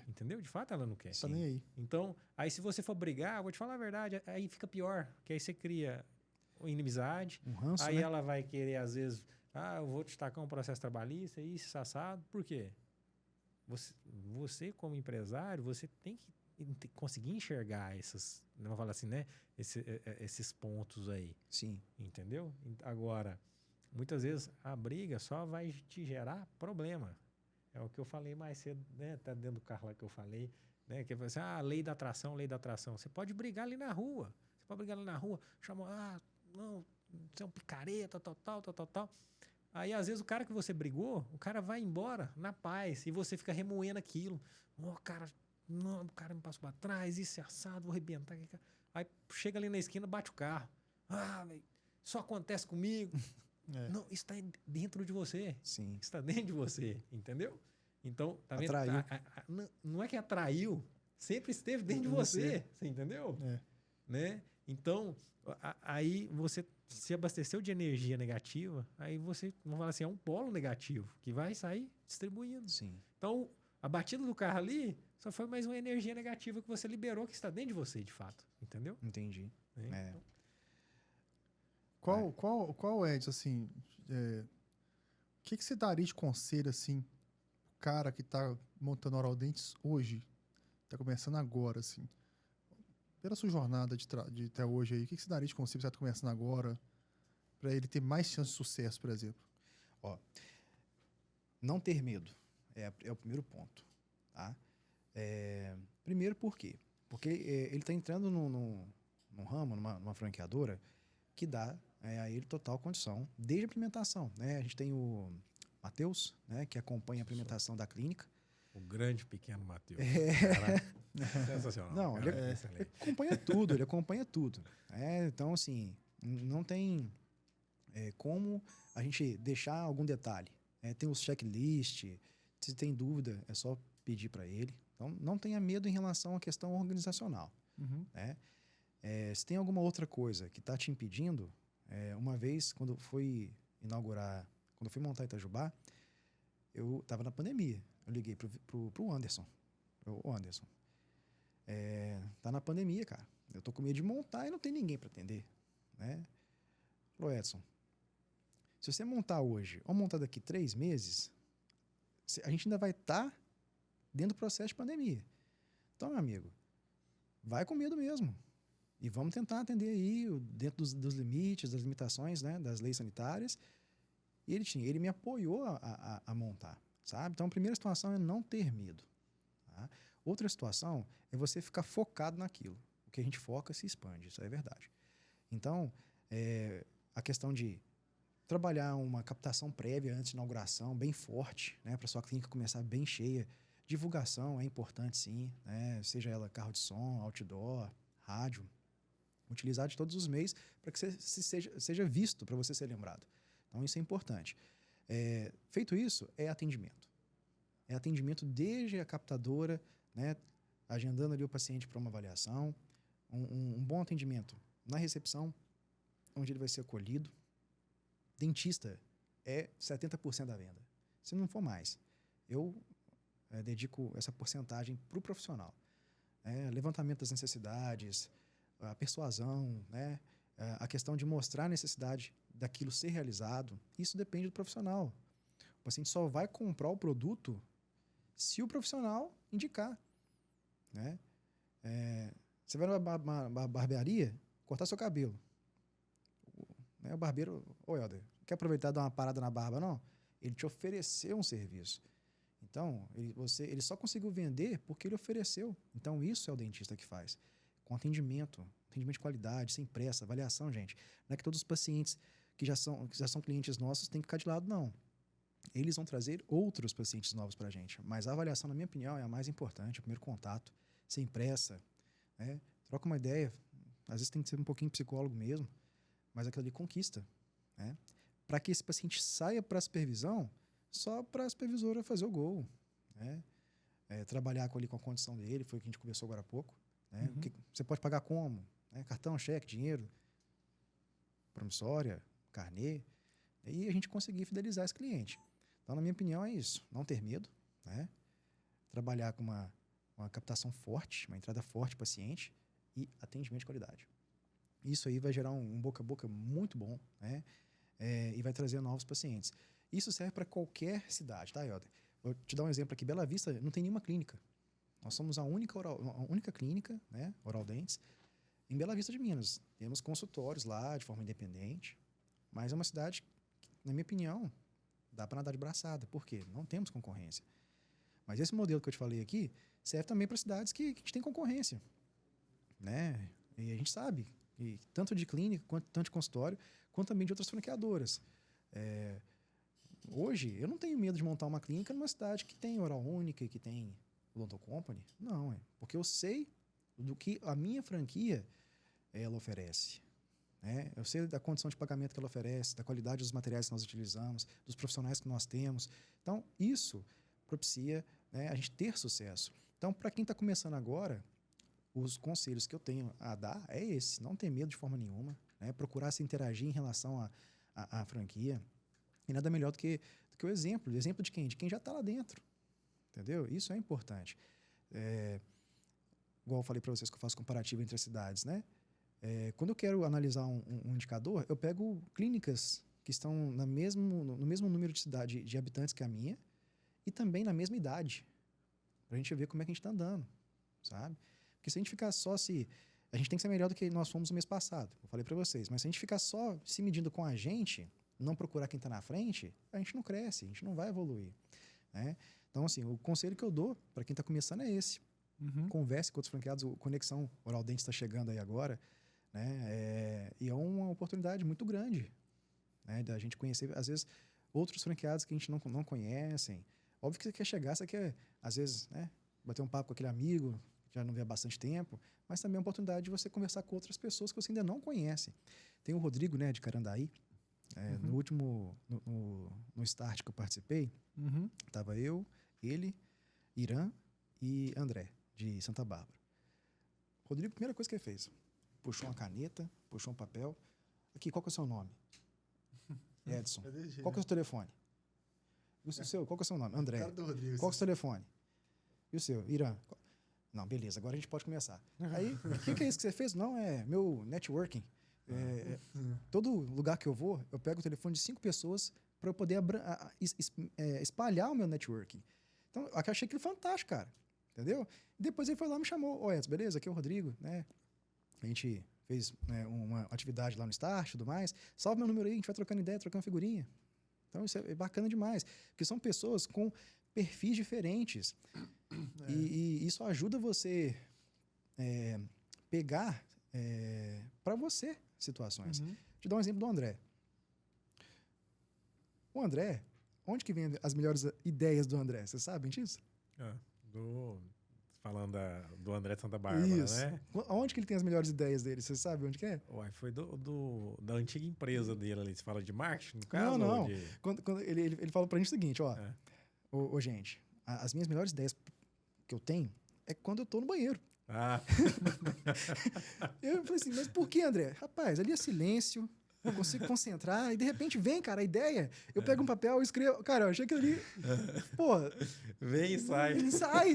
Entendeu? De fato, ela não quer.
Tá nem aí.
Então, aí se você for brigar, eu vou te falar a verdade, aí fica pior. Porque aí você cria inimizade.
Um ranço,
aí
né?
ela vai querer, às vezes, eu vou destacar um processo trabalhista, isso, assado. Por quê? Você como empresário, você tem que conseguir enxergar essas, vamos falar assim, né? Esses pontos aí.
Sim.
Entendeu? Agora, muitas vezes a briga só vai te gerar problema. É o que eu falei mais cedo, né? Tá dentro do carro lá que eu falei, né? Que é assim, lei da atração, lei da atração. Você pode brigar ali na rua. Você pode brigar ali na rua, chamar, não, você é um picareta, tal. Aí, às vezes, o cara que você brigou, o cara vai embora na paz e você fica remoendo aquilo. Cara, não, o cara me passou para trás, isso é assado, vou arrebentar. Aí chega ali na esquina, bate o carro. Véio, só acontece comigo. Não, isso está dentro de você.
Sim.
Está dentro de você, entendeu? Então, tá vendo?
Atraiu.
Não é que atraiu, sempre esteve dentro de você. Você entendeu? Né? Então, aí você se abasteceu de energia negativa, aí você, vamos falar assim, é um polo negativo que vai sair distribuindo.
Sim.
Então, a batida do carro ali só foi mais uma energia negativa que você liberou, que está dentro de você, de fato. Entendeu?
Entendi.
Então,
qual Edson, assim, o que você daria de conselho, assim, o cara que está montando Oral Dentes hoje, está começando agora, assim, pela sua jornada de até hoje aí, o que você daria de conselho para você está começando agora, para ele ter mais chance de sucesso, por exemplo?
Ó, não ter medo é o primeiro ponto, tá? Primeiro por quê? Porque ele está entrando num ramo, numa franqueadora, que dá a ele total condição, desde a implementação, né? A gente tem o Matheus, né, que acompanha a implementação da clínica.
O grande pequeno Matheus. Sensacional.
Não, ele acompanha tudo. Então, assim, não tem como a gente deixar algum detalhe. Tem os checklists, se tem dúvida, é só pedir para ele. Então, não tenha medo em relação à questão organizacional.
Uhum.
Né? Se tem alguma outra coisa que está te impedindo, uma vez, quando fui montar Itajubá, eu estava na pandemia. Eu liguei pro Anderson. O Anderson, tá na pandemia, cara. Eu tô com medo de montar e não tem ninguém para atender. Né? Falou, Edson, se você montar hoje ou montar daqui 3 meses, a gente ainda vai estar dentro do processo de pandemia. Então, meu amigo, vai com medo mesmo. E vamos tentar atender aí dentro dos limites, das limitações, né, das leis sanitárias. E ele me apoiou a montar, sabe? Então, a primeira situação é não ter medo. Tá? Outra situação é você ficar focado naquilo. O que a gente foca se expande, isso é verdade. Então, a questão de trabalhar uma captação prévia antes de inauguração, bem forte, né, para sua clínica começar bem cheia. Divulgação é importante, sim, né? Seja ela carro de som, outdoor, rádio. Utilizar de todos os meios para que você seja visto, para você ser lembrado. Então, isso é importante. Feito isso, é atendimento. É atendimento desde a captadora, né, agendando ali o paciente para uma avaliação, um bom atendimento na recepção, onde ele vai ser acolhido. Dentista é 70% da venda, se não for mais. Eu dedico essa porcentagem para o profissional. Levantamento das necessidades, a persuasão, né? A questão de mostrar a necessidade daquilo ser realizado, isso depende do profissional. O paciente só vai comprar o produto se o profissional indicar. Né? Você vai numa barbearia cortar seu cabelo. O barbeiro, Helder, quer aproveitar e dar uma parada na barba? Não. Ele te ofereceu um serviço. Então, ele só conseguiu vender porque ele ofereceu. Então, isso é o dentista que faz. Com atendimento de qualidade, sem pressa, avaliação, gente. Não é que todos os pacientes que já são clientes nossos têm que ficar de lado, não. Eles vão trazer outros pacientes novos para a gente. Mas a avaliação, na minha opinião, é a mais importante, o primeiro contato, sem pressa. Né? Troca uma ideia. Às vezes tem que ser um pouquinho psicólogo mesmo, mas aquilo ali conquista. Né? Para que esse paciente saia para a supervisão, só para a supervisora fazer o gol. Né? Trabalhar com a condição dele, foi o que a gente conversou agora há pouco. Né?
Uhum.
Você pode pagar como? Né? Cartão, cheque, dinheiro, promissória, carnê. E a gente conseguir fidelizar esse cliente. Então, na minha opinião, é isso. Não ter medo. Né? Trabalhar com uma captação forte, uma entrada forte paciente e atendimento de qualidade. Isso aí vai gerar um boca a boca muito bom, né? E vai trazer novos pacientes. Isso serve para qualquer cidade, tá, Helder? Vou te dar um exemplo aqui. Bela Vista não tem nenhuma clínica. Nós somos a única clínica, né, Oral Dentes, em Bela Vista de Minas. Temos consultórios lá de forma independente, mas é uma cidade que, na minha opinião, dá para nadar de braçada. Por quê? Não temos concorrência. Mas esse modelo que eu te falei aqui serve também para cidades que a gente tem concorrência. Né? E a gente sabe, que tanto de clínica, tanto de consultório, quanto também de outras franqueadoras. Hoje, eu não tenho medo de montar uma clínica numa cidade que tem Oral Única e que tem Odonto Company. Não, porque eu sei do que a minha franquia ela oferece. Né? Eu sei da condição de pagamento que ela oferece, da qualidade dos materiais que nós utilizamos, dos profissionais que nós temos. Então, isso propicia, né, a gente ter sucesso. Então, para quem está começando agora, os conselhos que eu tenho a dar é esse. Não ter medo de forma nenhuma. Né? Procurar se interagir em relação à franquia. E nada melhor do que o exemplo. O exemplo de quem? De quem já está lá dentro. Entendeu? Isso é importante. Igual eu falei para vocês que eu faço comparativo entre as cidades, né? Quando eu quero analisar um indicador, eu pego clínicas que estão no mesmo número de habitantes que a minha e também na mesma idade, para a gente ver como é que a gente está andando. sabe? Porque se a gente ficar só a gente tem que ser melhor do que nós fomos no mês passado, eu falei para vocês, mas se a gente ficar só se medindo com a gente, não procurar quem está na frente, a gente não cresce, a gente não vai evoluir, né? Então, assim, o conselho que eu dou para quem está começando é esse. Converse com outros franqueados, o Conexão Oral Dente está chegando aí agora, né? E é uma oportunidade muito grande, né? Da gente conhecer, às vezes, outros franqueados que a gente não conhecem. Óbvio que você quer chegar, você quer, às vezes, né, bater um papo com aquele amigo que já não vê há bastante tempo, mas também é uma oportunidade de você conversar com outras pessoas que você ainda não conhece. Tem o Rodrigo, né, de Carandaí. No último, no Start que eu participei, estava eu, ele, Irã e André, de Santa Bárbara. Rodrigo, a primeira coisa que ele fez, puxou uma caneta, puxou um papel. Aqui, qual que é o seu nome? Edson. Qual que é o seu telefone? E o seu, qual que é o seu nome? André. Qual que é o seu telefone? E o seu? Irã. Não, beleza, agora a gente pode começar. Aí, o que é isso que você fez? Não, é meu networking. Todo lugar que eu vou, eu pego o telefone de 5 pessoas para eu poder espalhar o meu networking. Então, eu achei aquilo fantástico, cara. Entendeu? E depois ele foi lá e me chamou. Edson, beleza? Aqui é o Rodrigo, né? A gente fez uma atividade lá no Start e tudo mais. Salve meu número aí, a gente vai trocando ideia, trocando figurinha. Então, isso é bacana demais. Porque são pessoas com perfis diferentes. E isso ajuda você pegar para você situações. Te dar um exemplo do André. O André, onde que vem as melhores ideias do André? Vocês sabem disso?
Falando do André de Santa Bárbara,
isso.
Né?
Onde que ele tem as melhores ideias dele? Você sabe onde que é?
Uai, foi da antiga empresa dele ali. Você fala de marketing, no caso?
Não. Quando ele falou pra gente o seguinte, ó. Gente, as minhas melhores ideias que eu tenho é quando eu tô no banheiro. Eu falei assim, mas por que, André? Rapaz, ali é silêncio, eu consigo concentrar, e de repente vem, cara, a ideia. Eu pego um papel e escrevo. Cara, eu achei que ali. Pô.
Vem e sai.
Ele sai.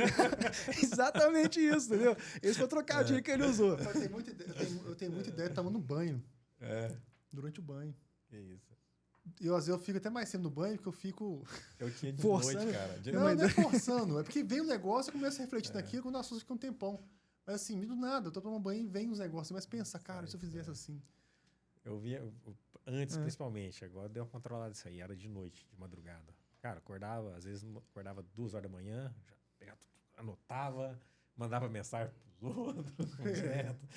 Exatamente isso, entendeu? Esse foi o trocadilho que ele usou.
Eu tenho muita ideia, tava no banho. Durante o banho.
Que isso.
Às vezes eu fico até mais cedo no banho, porque eu fico...
Eu tinha de
forçando.
Noite, cara.
Não é forçando. É porque vem um negócio e começa a refletir naquilo, quando o assunto fica um tempão. Mas assim, do nada, eu tô tomando banho e vem uns negócios. Mas pensa, cara, se eu fizesse assim...
Eu via antes, principalmente. Agora deu uma controlada isso aí. Era de noite, de madrugada. Cara, acordava, às vezes acordava 2 horas da manhã, já pegava, anotava, mandava mensagem pros outros, direto.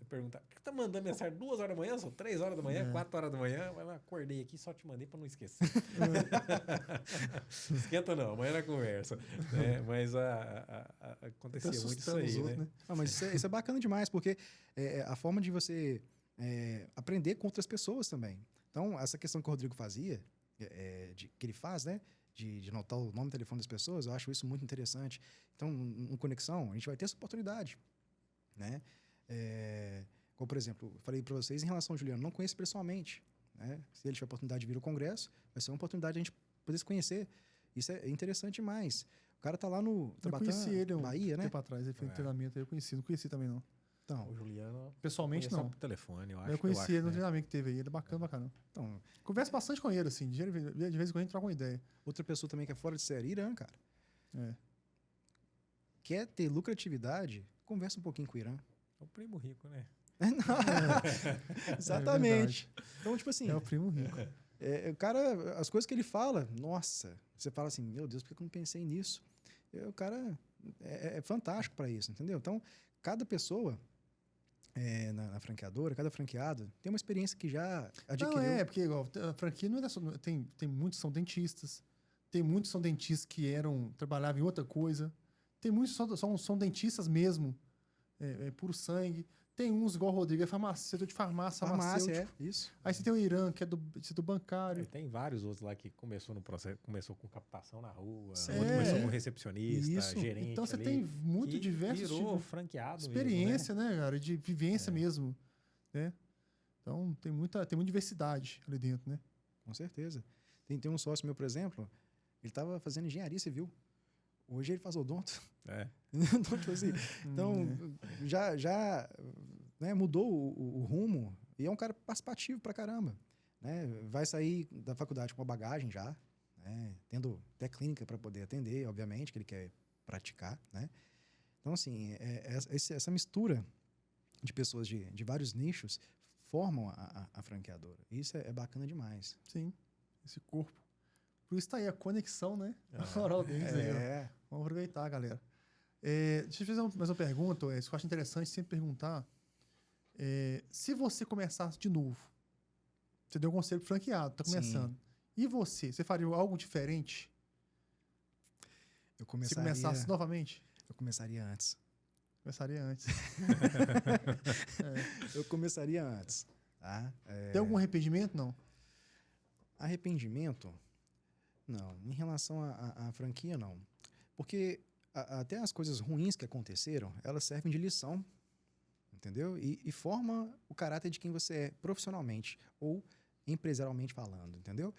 Perguntar, por que tá mandando mensagem 2 horas da manhã? São 3 horas da manhã, 4 horas da manhã. Eu acordei aqui, só te mandei pra não esquecer. Esquenta não, amanhã na conversa. Mas acontecia muito isso aí,
outros, né? Mas isso é bacana demais, porque a forma de você aprender com outras pessoas também. Então, essa questão que o Rodrigo fazia, que ele faz, né? De anotar o nome e telefone das pessoas, eu acho isso muito interessante. Então, no Conexão, a gente vai ter essa oportunidade. Né? Como, por exemplo, eu falei para vocês em relação ao Juliano, não conheço pessoalmente. Né? Se ele tiver a oportunidade de vir ao congresso, vai ser uma oportunidade de a gente poder se conhecer. Isso é interessante demais. O cara tá lá no Tabatã, Bahia, né?
Tempo atrás, ele fez um treinamento, eu conheci. Não conheci também, não.
Então, o Juliano...
Pessoalmente, não.
Só por telefone, eu acho.
Eu conheci ele no treinamento que teve aí. Ele é bacana, bacana. Então, converso bastante com ele, assim. De vez em quando a gente troca uma ideia.
Outra pessoa também que é fora de série, Irã, cara. Quer ter lucratividade... Conversa um pouquinho com o Irã.
É o primo rico, né?
Exatamente. Então, tipo assim...
É o primo rico.
O cara, as coisas que ele fala, nossa, você fala assim, meu Deus, por que eu não pensei nisso? O cara é fantástico para isso, entendeu? Então, cada pessoa na franqueadora, cada franqueado tem uma experiência que já adquiriu.
Não, porque igual, a franquia não é só... Tem muitos que são dentistas, tem muitos que são dentistas que trabalhavam em outra coisa. Tem muitos que são dentistas mesmo, puro sangue. Tem uns, igual o Rodrigo, é farmacêutico de farmácia,
isso.
Aí você tem o Irã, que é do bancário.
Tem vários outros lá que começou no processo, começou com captação na rua, outro
É.
começou como recepcionista,
Isso.
gerente.
Então você
ali,
tem muito
que
diversos
virou
tipos
franqueado
experiência,
mesmo,
né, cara? De vivência mesmo, né? Então tem muita diversidade ali dentro, né?
Com certeza. Tem um sócio meu, por exemplo, ele estava fazendo engenharia civil. Hoje ele faz odonto. Então, tipo assim, já né, mudou o rumo e é um cara participativo pra caramba. Né? Vai sair da faculdade com uma bagagem já, né? Tendo até clínica para poder atender, obviamente, que ele quer praticar, né? Então, assim, essa mistura de pessoas de vários nichos formam a franqueadora. Isso é bacana demais.
Sim, esse corpo. Por isso tá aí a conexão, né? A moral deles aí, ó. Vamos aproveitar, galera. Deixa eu fazer mais uma pergunta, isso que eu acho interessante sempre perguntar. Se você começasse de novo, você deu um conselho pro franqueado, tá começando. Sim. E você faria algo diferente? Se começasse novamente?
Eu começaria antes.
Começaria antes.
Eu começaria antes. Tá?
Tem algum arrependimento? Não.
Arrependimento? Não. Em relação à franquia, não. Porque até as coisas ruins que aconteceram, elas servem de lição, entendeu? E forma o caráter de quem você é profissionalmente ou empresarialmente falando, entendeu?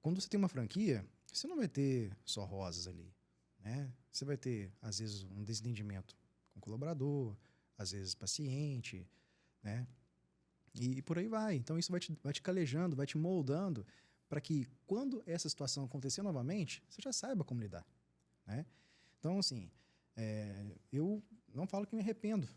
Quando você tem uma franquia, você não vai ter só rosas ali, né? Você vai ter, às vezes, um desentendimento com o colaborador, às vezes paciente, né? E por aí vai. Então, isso vai te calejando, vai te moldando para que, quando essa situação acontecer novamente, você já saiba como lidar, né? Então, assim, eu não falo que me arrependo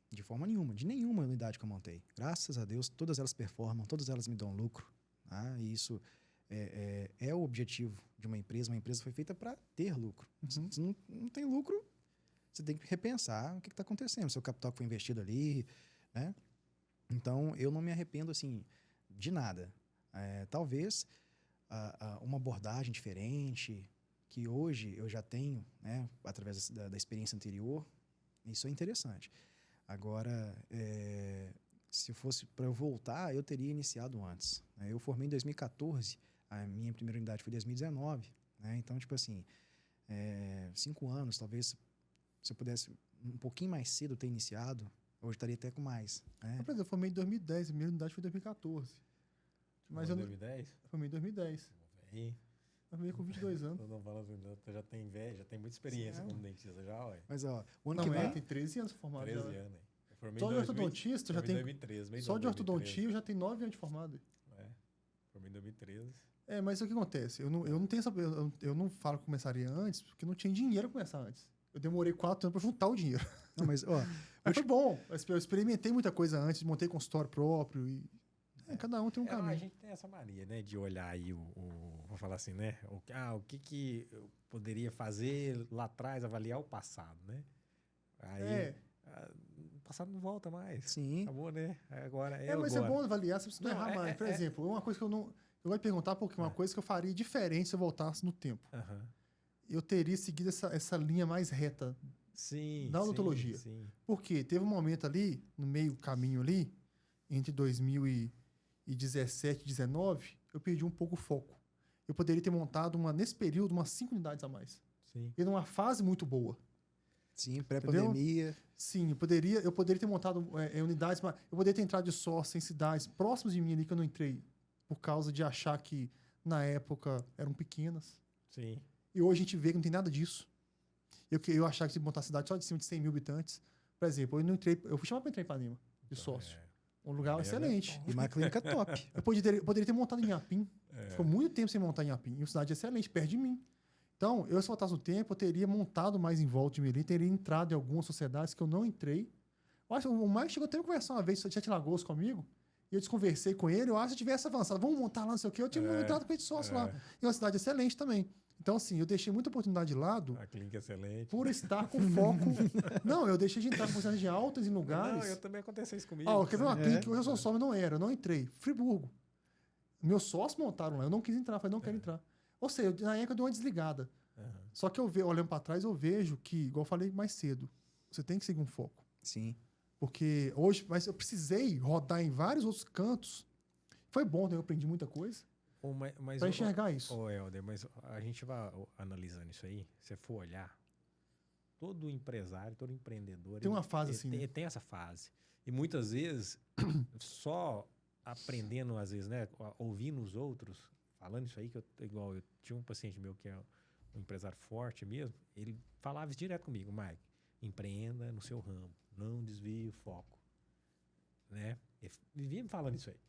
de forma nenhuma, de nenhuma unidade que eu montei. Graças a Deus, todas elas performam, todas elas me dão lucro, tá? E isso é o objetivo de uma empresa. Uma empresa foi feita para ter lucro.
Uhum.
Se não tem lucro, você tem que repensar o que está acontecendo, seu capital que foi investido ali, né? Então, eu não me arrependo, assim, de nada. Talvez uma abordagem diferente, que hoje eu já tenho, né, através da experiência anterior, isso é interessante. Agora, se fosse para eu voltar, eu teria iniciado antes. Eu formei em 2014, a minha primeira unidade foi em 2019. Né? Então, tipo assim, 5 anos, talvez, se eu pudesse um pouquinho mais cedo ter iniciado, hoje estaria até com mais. Né?
Por exemplo, eu formei em 2010, a primeira unidade foi em 2014.
Mas em 2010?
Eu formei em 2010.
Eu
formei com 22 anos.
Não fala assim, você já tem velho, já tem muita experiência como dentista já, ué.
Mas, ó, o ano que vem...
tem 13 anos formado.
13 anos, hein?
Só de ortodontista já tem...
2013,
só de ortodontia já tem 9 anos de formado.
Formei em 2013.
Mas o que acontece? Eu não tenho essa... Eu não falo que começaria antes, porque não tinha dinheiro para começar antes. Eu demorei 4 anos para juntar o dinheiro.
Não, mas, ó...
Mas foi bom. Eu experimentei muita coisa antes, montei consultório próprio e... cada um tem um caminho.
A gente tem essa mania, né, de olhar aí vou falar assim, né, o que eu poderia fazer lá atrás, avaliar o passado, né? Aí, o passado não volta mais.
Sim.
Acabou, né? Agora
mas
agora.
é bom avaliar, você precisa errar mais. Por exemplo, uma coisa que eu não... Eu vou te perguntar porque uma coisa que eu faria diferente se eu voltasse no tempo. Eu teria seguido essa linha mais reta da odontologia.
Sim.
Porque teve um momento ali, no meio caminho ali, entre 2017 e 2019, eu perdi um pouco o foco. Eu poderia ter montado, nesse período, umas 5 unidades a mais.
Sim.
E numa fase muito boa.
Sim, pré-pandemia.
Sim, eu poderia ter montado unidades, mas eu poderia ter entrado de sócio em cidades próximas de mim ali que eu não entrei, por causa de achar que, na época, eram pequenas.
Sim.
E hoje a gente vê que não tem nada disso. Eu achava que se montar cidade só de cima de 100 mil habitantes. Por exemplo, eu fui chamado para entrar em Ipanema, de sócio. Um lugar excelente.
E uma clínica top.
Eu poderia ter montado em Inhapim. Ficou muito tempo sem montar em Inhapim. E uma cidade excelente, perto de mim. Então, se voltasse no tempo, eu teria montado mais em volta de mim, teria entrado em algumas sociedades que eu não entrei. Eu acho, o Mike chegou até a conversar uma vez, Sete Lagoas comigo, e eu desconversei com ele. Eu acho que se tivesse avançado, vamos montar lá, não sei o quê, eu tinha entrado com esse sócio lá. E uma cidade excelente também. Então, assim, eu deixei muita oportunidade de lado.
A clínica é excelente.
Por estar com foco. Não, eu deixei de entrar com oportunidades altas em lugares.
Não, eu também aconteceu isso comigo.
Quer ver uma clínica que eu sou sócio, não era, eu não entrei. Friburgo. Meus sócios montaram lá, eu não quis entrar, falei, não quero entrar. Ou seja, na época eu dei uma desligada. Só que olhando para trás, eu vejo que, igual eu falei mais cedo, você tem que seguir um foco.
Sim.
Porque hoje, mas eu precisei rodar em vários outros cantos. Foi bom, né? Eu aprendi muita coisa. Para enxergar isso.
Helder, mas a gente vai analisando isso aí, se você for olhar, todo empresário, todo empreendedor...
Tem uma fase assim.
Ele tem essa fase. E muitas vezes, só aprendendo, às vezes, né, ouvindo os outros, falando isso aí, igual eu tinha um paciente meu que é um empresário forte mesmo, ele falava isso direto comigo, Mike, empreenda no seu ramo, não desvie o foco. Né? Ele vivia me falando isso aí.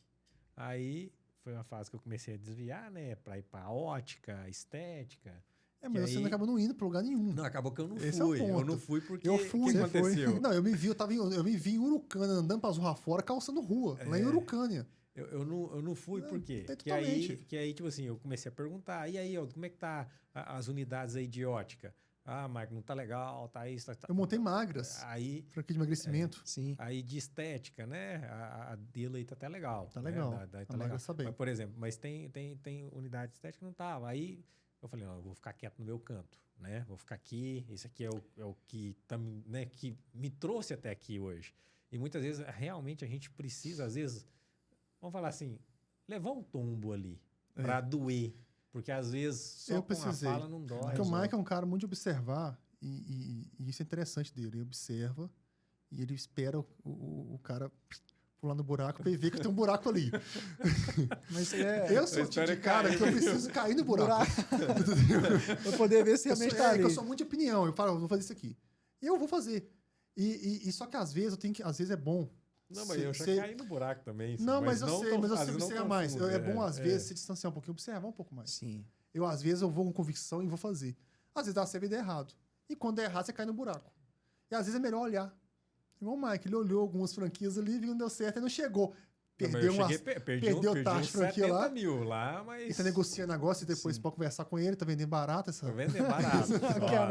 Aí... Foi uma fase que eu comecei a desviar, né? Para ir para ótica, estética.
Mas você não acabou não indo para lugar nenhum.
Não, acabou que eu não
Esse
fui.
É o ponto.
Eu não fui porque
eu fui,
o que aconteceu?
Não, eu me vi em Urucânia, andando para Zorra fora, calçando rua, lá em Urucânia.
Eu não fui por quê? Que aí, tipo assim, eu comecei a perguntar, e aí, ó, como é que tá as unidades aí de ótica? Ah, Marco, não tá legal, tá isso, tá...
Eu montei magras,
aí,
franquia de emagrecimento.
Sim.
Aí de estética, né? A dele aí tá até legal.
Tá legal.
Tá
a
legal.
magras tá bem.
Mas, por exemplo, tem unidade de estética que não tava. Aí eu falei, não, eu vou ficar quieto no meu canto, né? Vou ficar aqui, esse aqui é o que, né, que me trouxe até aqui hoje. E muitas vezes, realmente, a gente precisa, às vezes, vamos falar assim, levar um tombo ali para doer. Porque às vezes só com a fala não dói.
Porque o Mike é um cara muito de observar e isso é interessante dele. Ele observa e ele espera o cara pular no buraco para ele ver que tem um buraco ali.
Mas
eu sou o tipo de cara que eu preciso cair no buraco.
Pra poder ver se realmente tá ali.
Eu sou muito de opinião. Eu falo, eu vou fazer isso aqui. Eu vou fazer. E só que às vezes às vezes é bom.
Não, mas eu já caí no buraco também.
Não, mas eu sei, mas você observa mais. É bom, às vezes, se distanciar um pouquinho, observar um pouco mais.
Sim.
Às vezes, eu vou com convicção e vou fazer. Às vezes, dá certo e dá errado. E quando der errado, você cai no buraco. E às vezes é melhor olhar. Igual o Mike, ele olhou algumas franquias ali, viu que não deu certo e não chegou. Perdeu taxa de franquia lá.
Mil lá, mas...
E tá negociando negócio e depois pode conversar com ele, tá vendendo barato.
Tô vendendo barato.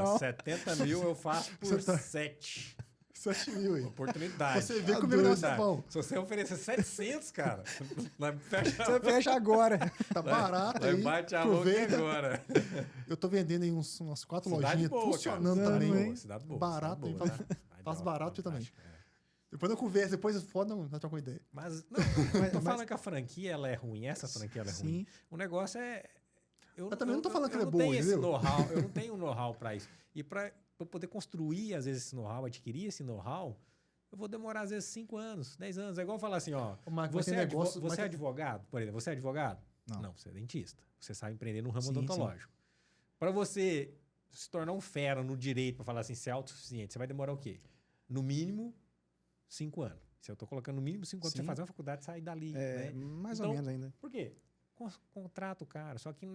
Ó, 70 mil eu faço por 7.
7 mil aí.
Oportunidade.
Você vê como é tá bom.
Se você oferecer 700, cara,
você fecha agora.
Tá barato aí.
Bate a louca agora.
Eu tô vendendo aí umas 4
cidade
lojinhas
boa,
funcionando
cara.
também.
Cidade boa.
Barato aí. Faz barato também. Depois eu converso, depois foda, não troca uma ideia.
Mas tô falando que a franquia ela é ruim, essa franquia ela é ruim. O negócio é...
Eu também não tô falando que ela é boa,
entendeu? Eu não tenho know-how pra isso. E pra poder construir, às vezes, esse know-how, adquirir esse know-how, eu vou demorar, às vezes, 5 anos, 10 anos. É igual falar assim, ó, você é advogado, por exemplo, você é advogado? Não, você é dentista. Você sabe empreender no ramo odontológico. Para você se tornar um fera no direito, para falar assim, ser autossuficiente, você vai demorar o quê? No mínimo, 5 anos. Se eu estou colocando no mínimo 5 anos para você fazer uma faculdade, sair dali. Né?
Mais ou menos ainda.
Por quê? Contrata o cara. Só que,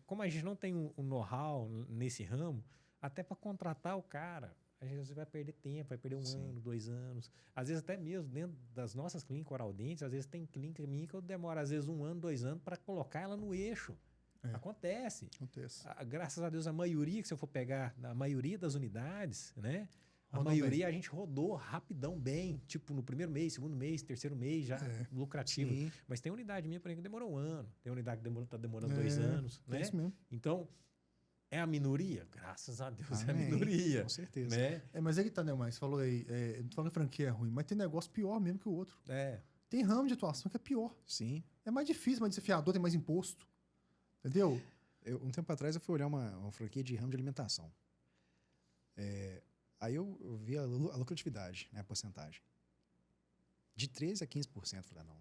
como a gente não tem um know-how nesse ramo, até para contratar o cara, a gente vai perder tempo, vai perder 1 ano, 2 anos. Às vezes até mesmo dentro das nossas clínicas oral dentes, às vezes tem clínica minha que eu demoro às vezes 1 ano, 2 anos para colocar ela no eixo. Acontece. Graças a Deus, a maioria que se eu for pegar, a maioria das unidades, né? A maioria a gente rodou rapidão bem, tipo no primeiro mês, segundo mês, terceiro mês, já lucrativo. Sim. Mas tem unidade minha, por exemplo, que demorou 1 ano. Tem unidade que está demorando 2 anos, né? Isso mesmo. Então, é a minoria? Graças a Deus, é a minoria.
Com certeza.
Né?
Mas é que tá, né, mas você falou aí, não tô falando que a franquia é ruim, mas tem negócio pior mesmo que o outro. Tem ramo de atuação que é pior.
Sim.
É mais difícil, mais desafiador, tem mais imposto. Entendeu?
Um tempo atrás eu fui olhar uma franquia de ramo de alimentação. Aí eu vi a lucratividade, né, a porcentagem. De 13% a 15%. Falei, não.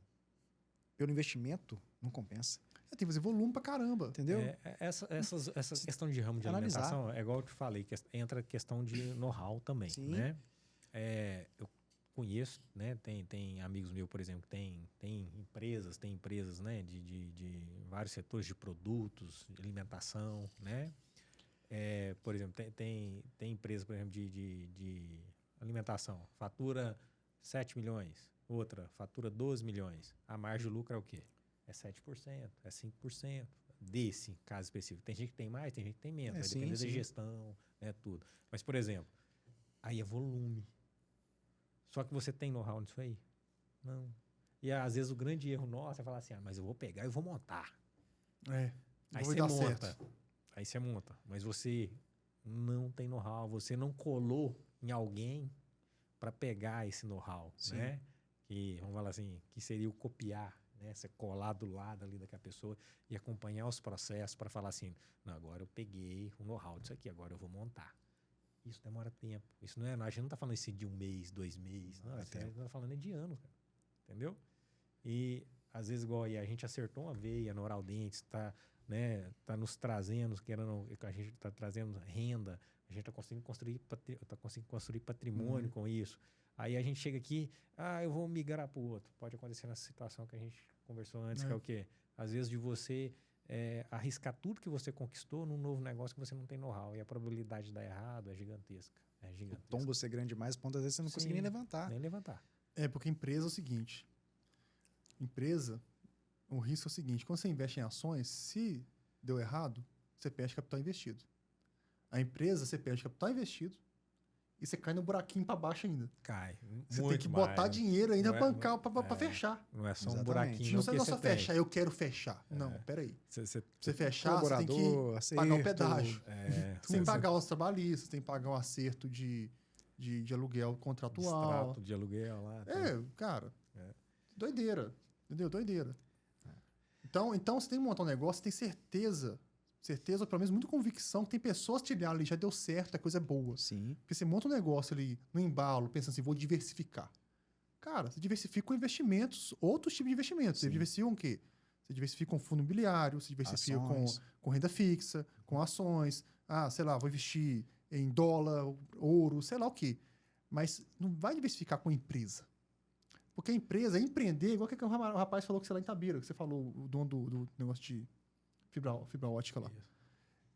Pelo investimento, não compensa.
Tem que fazer volume pra caramba.
Entendeu?
Essa questão de ramo de alimentação, é igual eu te falei, entra a questão de know-how também.
Sim.
Né? Eu conheço, né? Tem amigos meus, por exemplo, que tem empresas né? de vários setores de produtos, de alimentação, né? Por exemplo, tem empresa, por exemplo, de alimentação, fatura 7 milhões, outra fatura 12 milhões. A margem de lucro é o quê? É 7%, é 5% desse caso específico. Tem gente que tem mais, tem gente que tem menos. Vai depender da gestão, né, tudo. Mas, por exemplo, aí é volume. Só que você tem know-how nisso aí? Não. E às vezes o grande erro nosso é falar assim, mas eu vou pegar e vou montar. Aí você monta. Aí você monta. Mas você não tem know-how, você não colou em alguém para pegar esse know-how, né? Que, vamos falar assim, que seria o copiar. Né? Você colar do lado ali daquela pessoa e acompanhar os processos para falar assim, não, agora eu peguei o know-how disso aqui, agora eu vou montar. Isso demora tempo. Isso não é, a gente não está falando isso de 1 mês, 2 meses, não, a gente está falando de anos, cara. Entendeu? E às vezes, igual aí, a gente acertou uma veia no Oral Dentes, né, tá nos trazendo, a gente está trazendo renda, a gente está conseguindo construir patrimônio com isso. Aí a gente chega aqui, eu vou migrar para o outro. Pode acontecer nessa situação que a gente conversou antes, que é o quê? Às vezes de você arriscar tudo que você conquistou num novo negócio que você não tem know-how. E a probabilidade de dar errado é gigantesca. É gigantesca.
O tom você é grande demais, ponto às vezes você não consegue nem levantar.
Nem levantar.
Porque empresa é o seguinte. Empresa, o risco é o seguinte. Quando você investe em ações, se deu errado, você perde capital investido. A empresa, você perde capital investido e você cai no buraquinho para baixo ainda.
Cai.
Você tem que botar dinheiro ainda, bancar para fechar.
Não é só
Exatamente.
um buraquinho.
Não é só fechar, eu quero fechar. Não, peraí.
Você
fechar, você tem que pagar o pedágio. Você tem que pagar os trabalhistas, tem que pagar o acerto de aluguel contratual.
Extrato de aluguel lá.
Cara. Doideira. Entendeu? Doideira. Então, você tem que montar um negócio, você tem certeza, ou pelo menos muita convicção, que tem pessoas que ali, já deu certo, a coisa é boa.
Sim.
Porque você monta um negócio ali no embalo, pensando assim, vou diversificar. Cara, você diversifica com investimentos, outros tipos de investimentos. Sim. Você diversifica com o quê? Você diversifica com fundo imobiliário, você diversifica com renda fixa, com ações. Sei lá, vou investir em dólar, ouro, sei lá o quê. Mas não vai diversificar com empresa. Porque a empresa, empreender, igual que o rapaz falou que você lá em Itabira, que você falou, o dono do negócio de fibra ótica lá. Isso.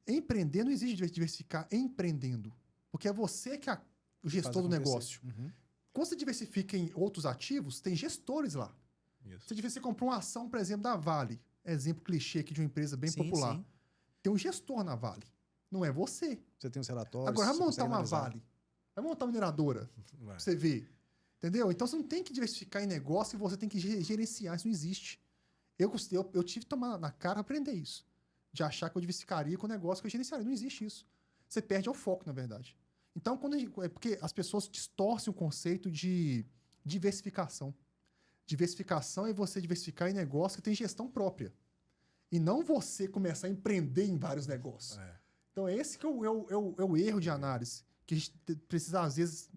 Empreender não exige diversificar empreendendo. Porque é você que é o gestor do negócio.
Uhum.
Quando você diversifica em outros ativos, tem gestores lá.
Isso.
Você comprou uma ação, por exemplo, da Vale. Exemplo clichê aqui de uma empresa bem popular.
Sim.
Tem um gestor na Vale. Não é você.
Você tem os relatórios.
Agora, vai montar uma Vale. Vai montar uma mineradora. Pra você ver. Entendeu? Então, você não tem que diversificar em negócio e você tem que gerenciar. Isso não existe. Eu tive que tomar na cara aprender isso. De achar que eu diversificaria com o negócio que eu gerenciaria. Não existe isso. Você perde o foco, na verdade. Então, porque as pessoas distorcem o conceito de diversificação. Diversificação é você diversificar em negócio que tem gestão própria. E não você começar a empreender em vários negócios. Então, esse que é o erro de análise. Que a gente precisa, às vezes,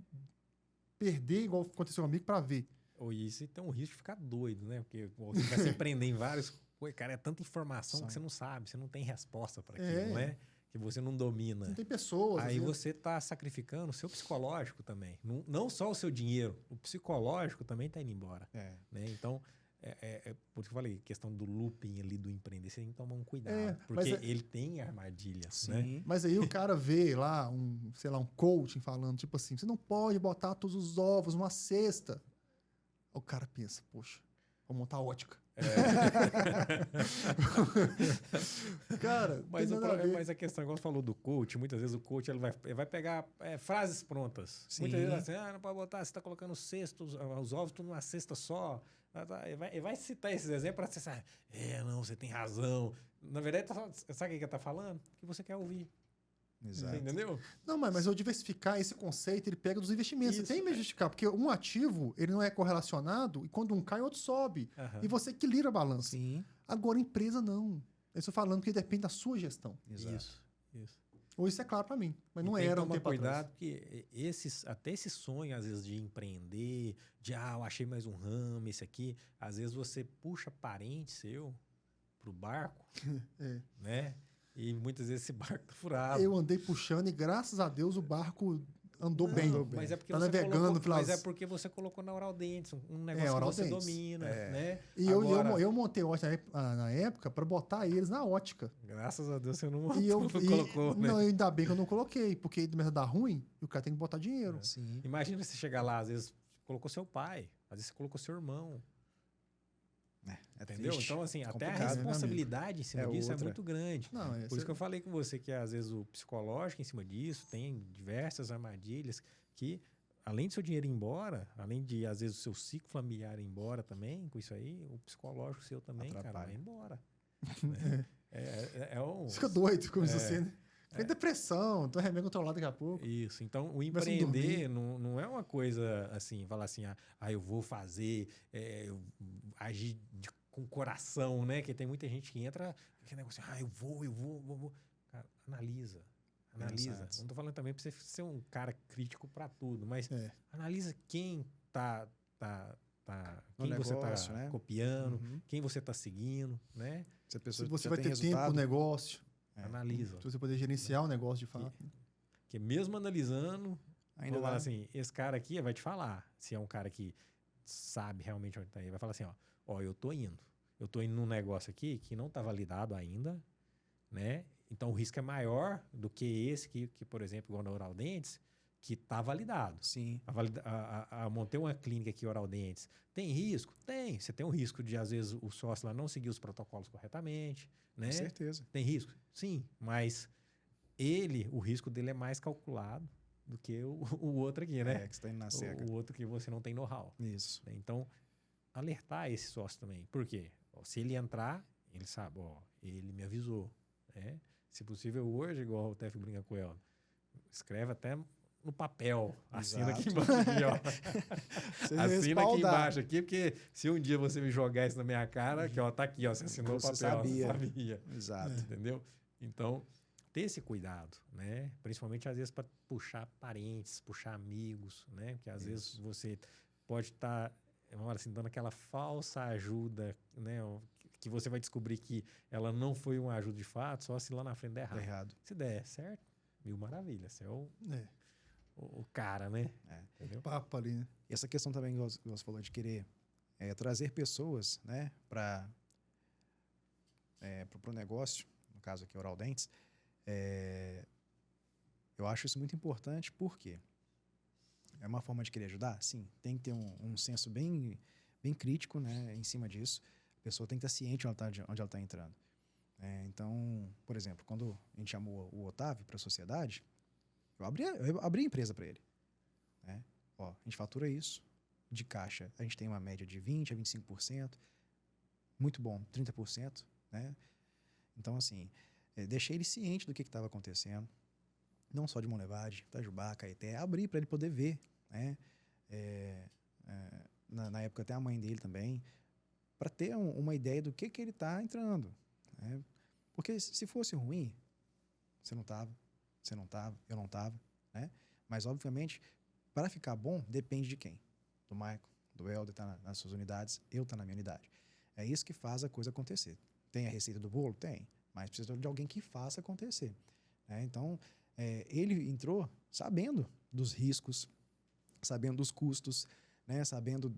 perder, igual aconteceu comigo, para ver.
Isso tem um risco de ficar doido, né? Porque você vai se empreender em vários... cara, é tanta informação que você não sabe, você não tem resposta para aquilo, né? Que você não domina.
Não tem pessoas.
Aí você está sacrificando o seu psicológico também. Não só o seu dinheiro, o psicológico também está indo embora. Né? Então, por isso que eu falei, questão do looping ali do empreender, você tem que tomar um cuidado. Porque ele tem armadilhas, né?
Mas aí o cara vê lá, um coaching falando, tipo assim, você não pode botar todos os ovos numa cesta. O cara pensa, poxa, vou montar ótica. Cara,
mas a questão, igual você falou do coach, muitas vezes o coach ele vai pegar frases prontas.
Sim.
Muitas vezes assim, não pode botar, você está colocando cestos, os ovos tudo numa cesta só. Ele vai citar esses exemplos para você não, você tem razão. Na verdade, sabe o que ele está falando? Que você quer ouvir.
Exato.
Você entendeu?
Não, mas eu diversificar esse conceito, ele pega dos investimentos. Você tem que diversificar, porque um ativo, ele não é correlacionado, e quando um cai, o outro sobe. E você equilibra a balança.
Sim.
Agora, empresa, não. Eu estou falando que depende da sua gestão.
Exato.
Isso.
Ou isso é claro para mim, mas não
tem
era
um tempo cuidado,
atrás.
porque até esse sonho, às vezes, de empreender, eu achei mais um ramo, esse aqui, às vezes você puxa parente seu pro barco, né? E muitas vezes esse barco tá furado.
Eu andei puxando e, graças a Deus, o barco andou bem.
Mas é porque
tá
você
navegando
mas é porque você colocou na Oral Dentes, um negócio que você domina, né?
E agora, eu montei ótica na época para botar eles na ótica.
Graças a Deus você não
colocou, né? Não, ainda bem que eu não coloquei, porque começa a dar ruim e o cara tem que botar dinheiro.
Sim.
Imagina você chegar lá, às vezes colocou seu pai, às vezes você colocou seu irmão. Entendeu? Então, assim, até a responsabilidade em cima disso é muito grande. Por isso que eu falei com você que, às vezes, o psicológico em cima disso tem diversas armadilhas que, além do seu dinheiro ir embora, além de, às vezes, o seu ciclo familiar ir embora também, com isso aí, o psicológico seu também, cara, vai embora. Né?
Fica doido com isso assim, né? Tem depressão, tô remédio controlado daqui a pouco.
Isso. Então, o empreender não é uma coisa assim, falar assim, eu vou fazer, eu agir com o coração, né? Que tem muita gente que entra, aquele negócio assim, eu vou. Cara, analisa. Não tô falando também pra você ser um cara crítico para tudo, mas analisa quem quem você tá copiando, quem você tá seguindo, né?
Se você vai ter tempo no negócio.
Analisa.
Se você poder gerenciar o negócio de fato.
Que mesmo analisando,
ainda
falar assim, esse cara aqui vai te falar. Se é um cara que sabe realmente onde está aí, vai falar assim, eu tô indo. eu estou indo num negócio aqui que não está validado ainda, né? Então o risco é maior do que esse que por exemplo, igual na Oral Dentes, que está validado.
Sim.
Montei uma clínica aqui, Oral Dentes. Tem risco? Tem. Você tem um risco de, às vezes, o sócio lá não seguir os protocolos corretamente, né?
Com certeza.
Tem risco? Sim, mas o risco dele é mais calculado do que o outro aqui, né?
É, que você está indo na cega.
O outro que você não tem know-how.
Isso.
Então, alertar esse sócio também. Por quê? Se ele entrar, ele sabe, ele me avisou, né? Se possível, hoje, igual o Tef brinca com ela, escreve até no papel, assina aqui embaixo, aqui, ó. Assina aqui embaixo, aqui, porque se um dia você me jogar isso na minha cara, que ó, tá aqui, ó, você assinou o papel,
sabia.
Você sabia.
Exato.
Entendeu? Então, ter esse cuidado, né? Principalmente, às vezes, para puxar parentes, puxar amigos, né? Porque, às vezes, você pode estar, assim, dando aquela falsa ajuda, né? Que você vai descobrir que ela não foi uma ajuda de fato, só se lá na frente der errado. Se der certo, mil maravilhas. Você é o cara, né?
Entendeu? O papo ali, né?
E essa questão também, igual você falou, de querer trazer pessoas, né, para o negócio, no caso aqui, Oral Dentes, eu acho isso muito importante, porque é uma forma de querer ajudar? Sim, tem que ter um senso bem, bem crítico, né, em cima disso. A pessoa tem que estar ciente onde ela está entrando. Então, por exemplo, quando a gente chamou o Otávio para a sociedade, eu abri a empresa para ele. Né? Ó, a gente fatura isso, de caixa a gente tem uma média de 20% a 25%, muito bom, 30%. Né? Então, assim, deixei ele ciente do que estava acontecendo, não só de Monlevade, Itajubá, Caeté, abri para ele poder ver. Né? Na época até a mãe dele também, para ter uma ideia do que ele está entrando. Né? Porque se fosse ruim, você não estava, eu não estava. Né? Mas, obviamente, para ficar bom, depende de quem? Do Maicon, do Helder, tá nas suas unidades, eu tá na minha unidade. É isso que faz a coisa acontecer. Tem a receita do bolo? Tem. Mas precisa de alguém que faça acontecer. Né? Então, ele entrou sabendo dos riscos, sabendo dos custos, né? Sabendo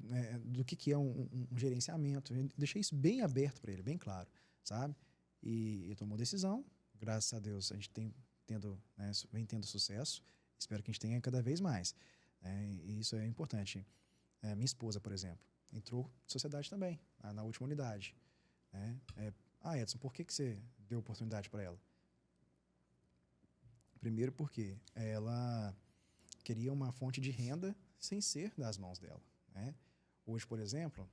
do que é um gerenciamento. Eu deixei isso bem aberto para ele, bem claro. Sabe? E tomou decisão. Graças a Deus, a gente vem tendo sucesso. Espero que a gente tenha cada vez mais. E isso é importante. Minha esposa, por exemplo, entrou na sociedade também, na última unidade. Edson, por que você deu oportunidade para ela? Primeiro porque ela queria uma fonte de renda sem ser das mãos dela. Né? Hoje, por exemplo,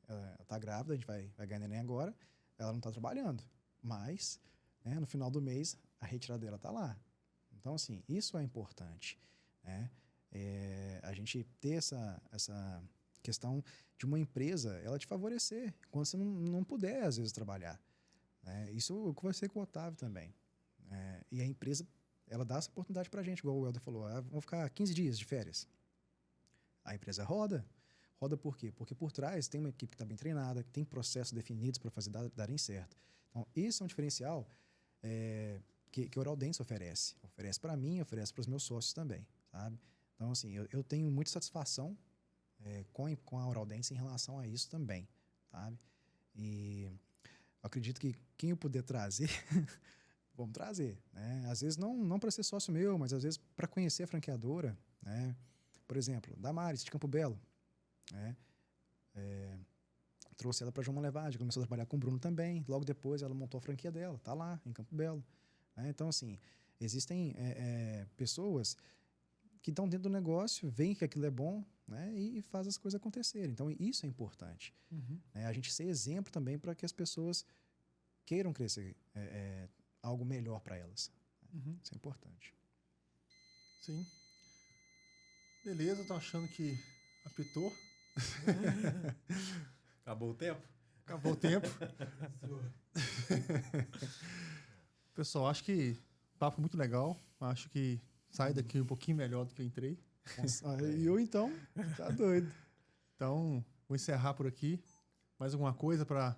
ela está grávida, a gente vai ganhar neném agora, ela não está trabalhando, mas no final do mês a retirada dela está lá. Então, assim, isso é importante. Né? A gente ter essa questão de uma empresa, ela te favorecer quando você não puder, às vezes, trabalhar. Né? Isso eu conversei com o Otávio também. E a empresa, ela dá essa oportunidade para a gente, igual o Helder falou, vamos ficar 15 dias de férias. A empresa roda. Roda por quê? Porque por trás tem uma equipe que está bem treinada, que tem processos definidos para fazer darem certo. Então, esse é um diferencial que o Oral Dentes oferece. Oferece para mim, oferece para os meus sócios também, sabe? Então, assim, eu tenho muita satisfação com a Oral Dentes em relação a isso também, sabe? E eu acredito que quem eu puder trazer, vamos trazer, né? Às vezes não para ser sócio meu, mas às vezes para conhecer a franqueadora, né? Por exemplo, Damares, de Campo Belo, né? Trouxe ela para João Monlevade, começou a trabalhar com o Bruno também. Logo depois ela montou a franquia dela, tá lá em Campo Belo. Né? Então, assim, existem pessoas que estão dentro do negócio, veem que aquilo é bom, né? E faz as coisas acontecerem. Então, isso é importante.
Uhum.
Né? A gente ser exemplo também para que as pessoas queiram crescer algo melhor para elas.
Uhum.
Isso é importante.
Sim. Beleza, tô achando que apitou.
Acabou o tempo?
Acabou o tempo. Pessoal, acho que papo muito legal. Acho que sai daqui um pouquinho melhor do que eu entrei.
E eu, então, tá doido.
Então, vou encerrar por aqui. Mais alguma coisa para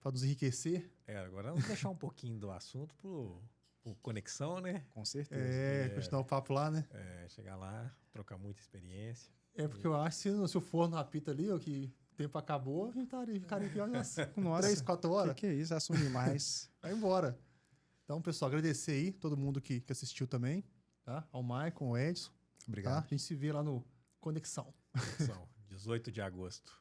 nos enriquecer?
Agora vamos deixar um pouquinho do assunto pro conexão, né?
Com certeza.
Continuar o papo lá, né?
Chegar lá, trocar muita experiência.
Porque eu acho que se o forno apita ali, ó, que tempo acabou, a gente ficaria aqui umas
Nossa,
3, 4 horas.
que é isso? Assumir mais.
Vai embora. Então, pessoal, agradecer aí todo mundo que assistiu também, tá? Ao Maicon, ao Edson.
Obrigado.
Tá? A gente se vê lá no Conexão.
São 18 de agosto.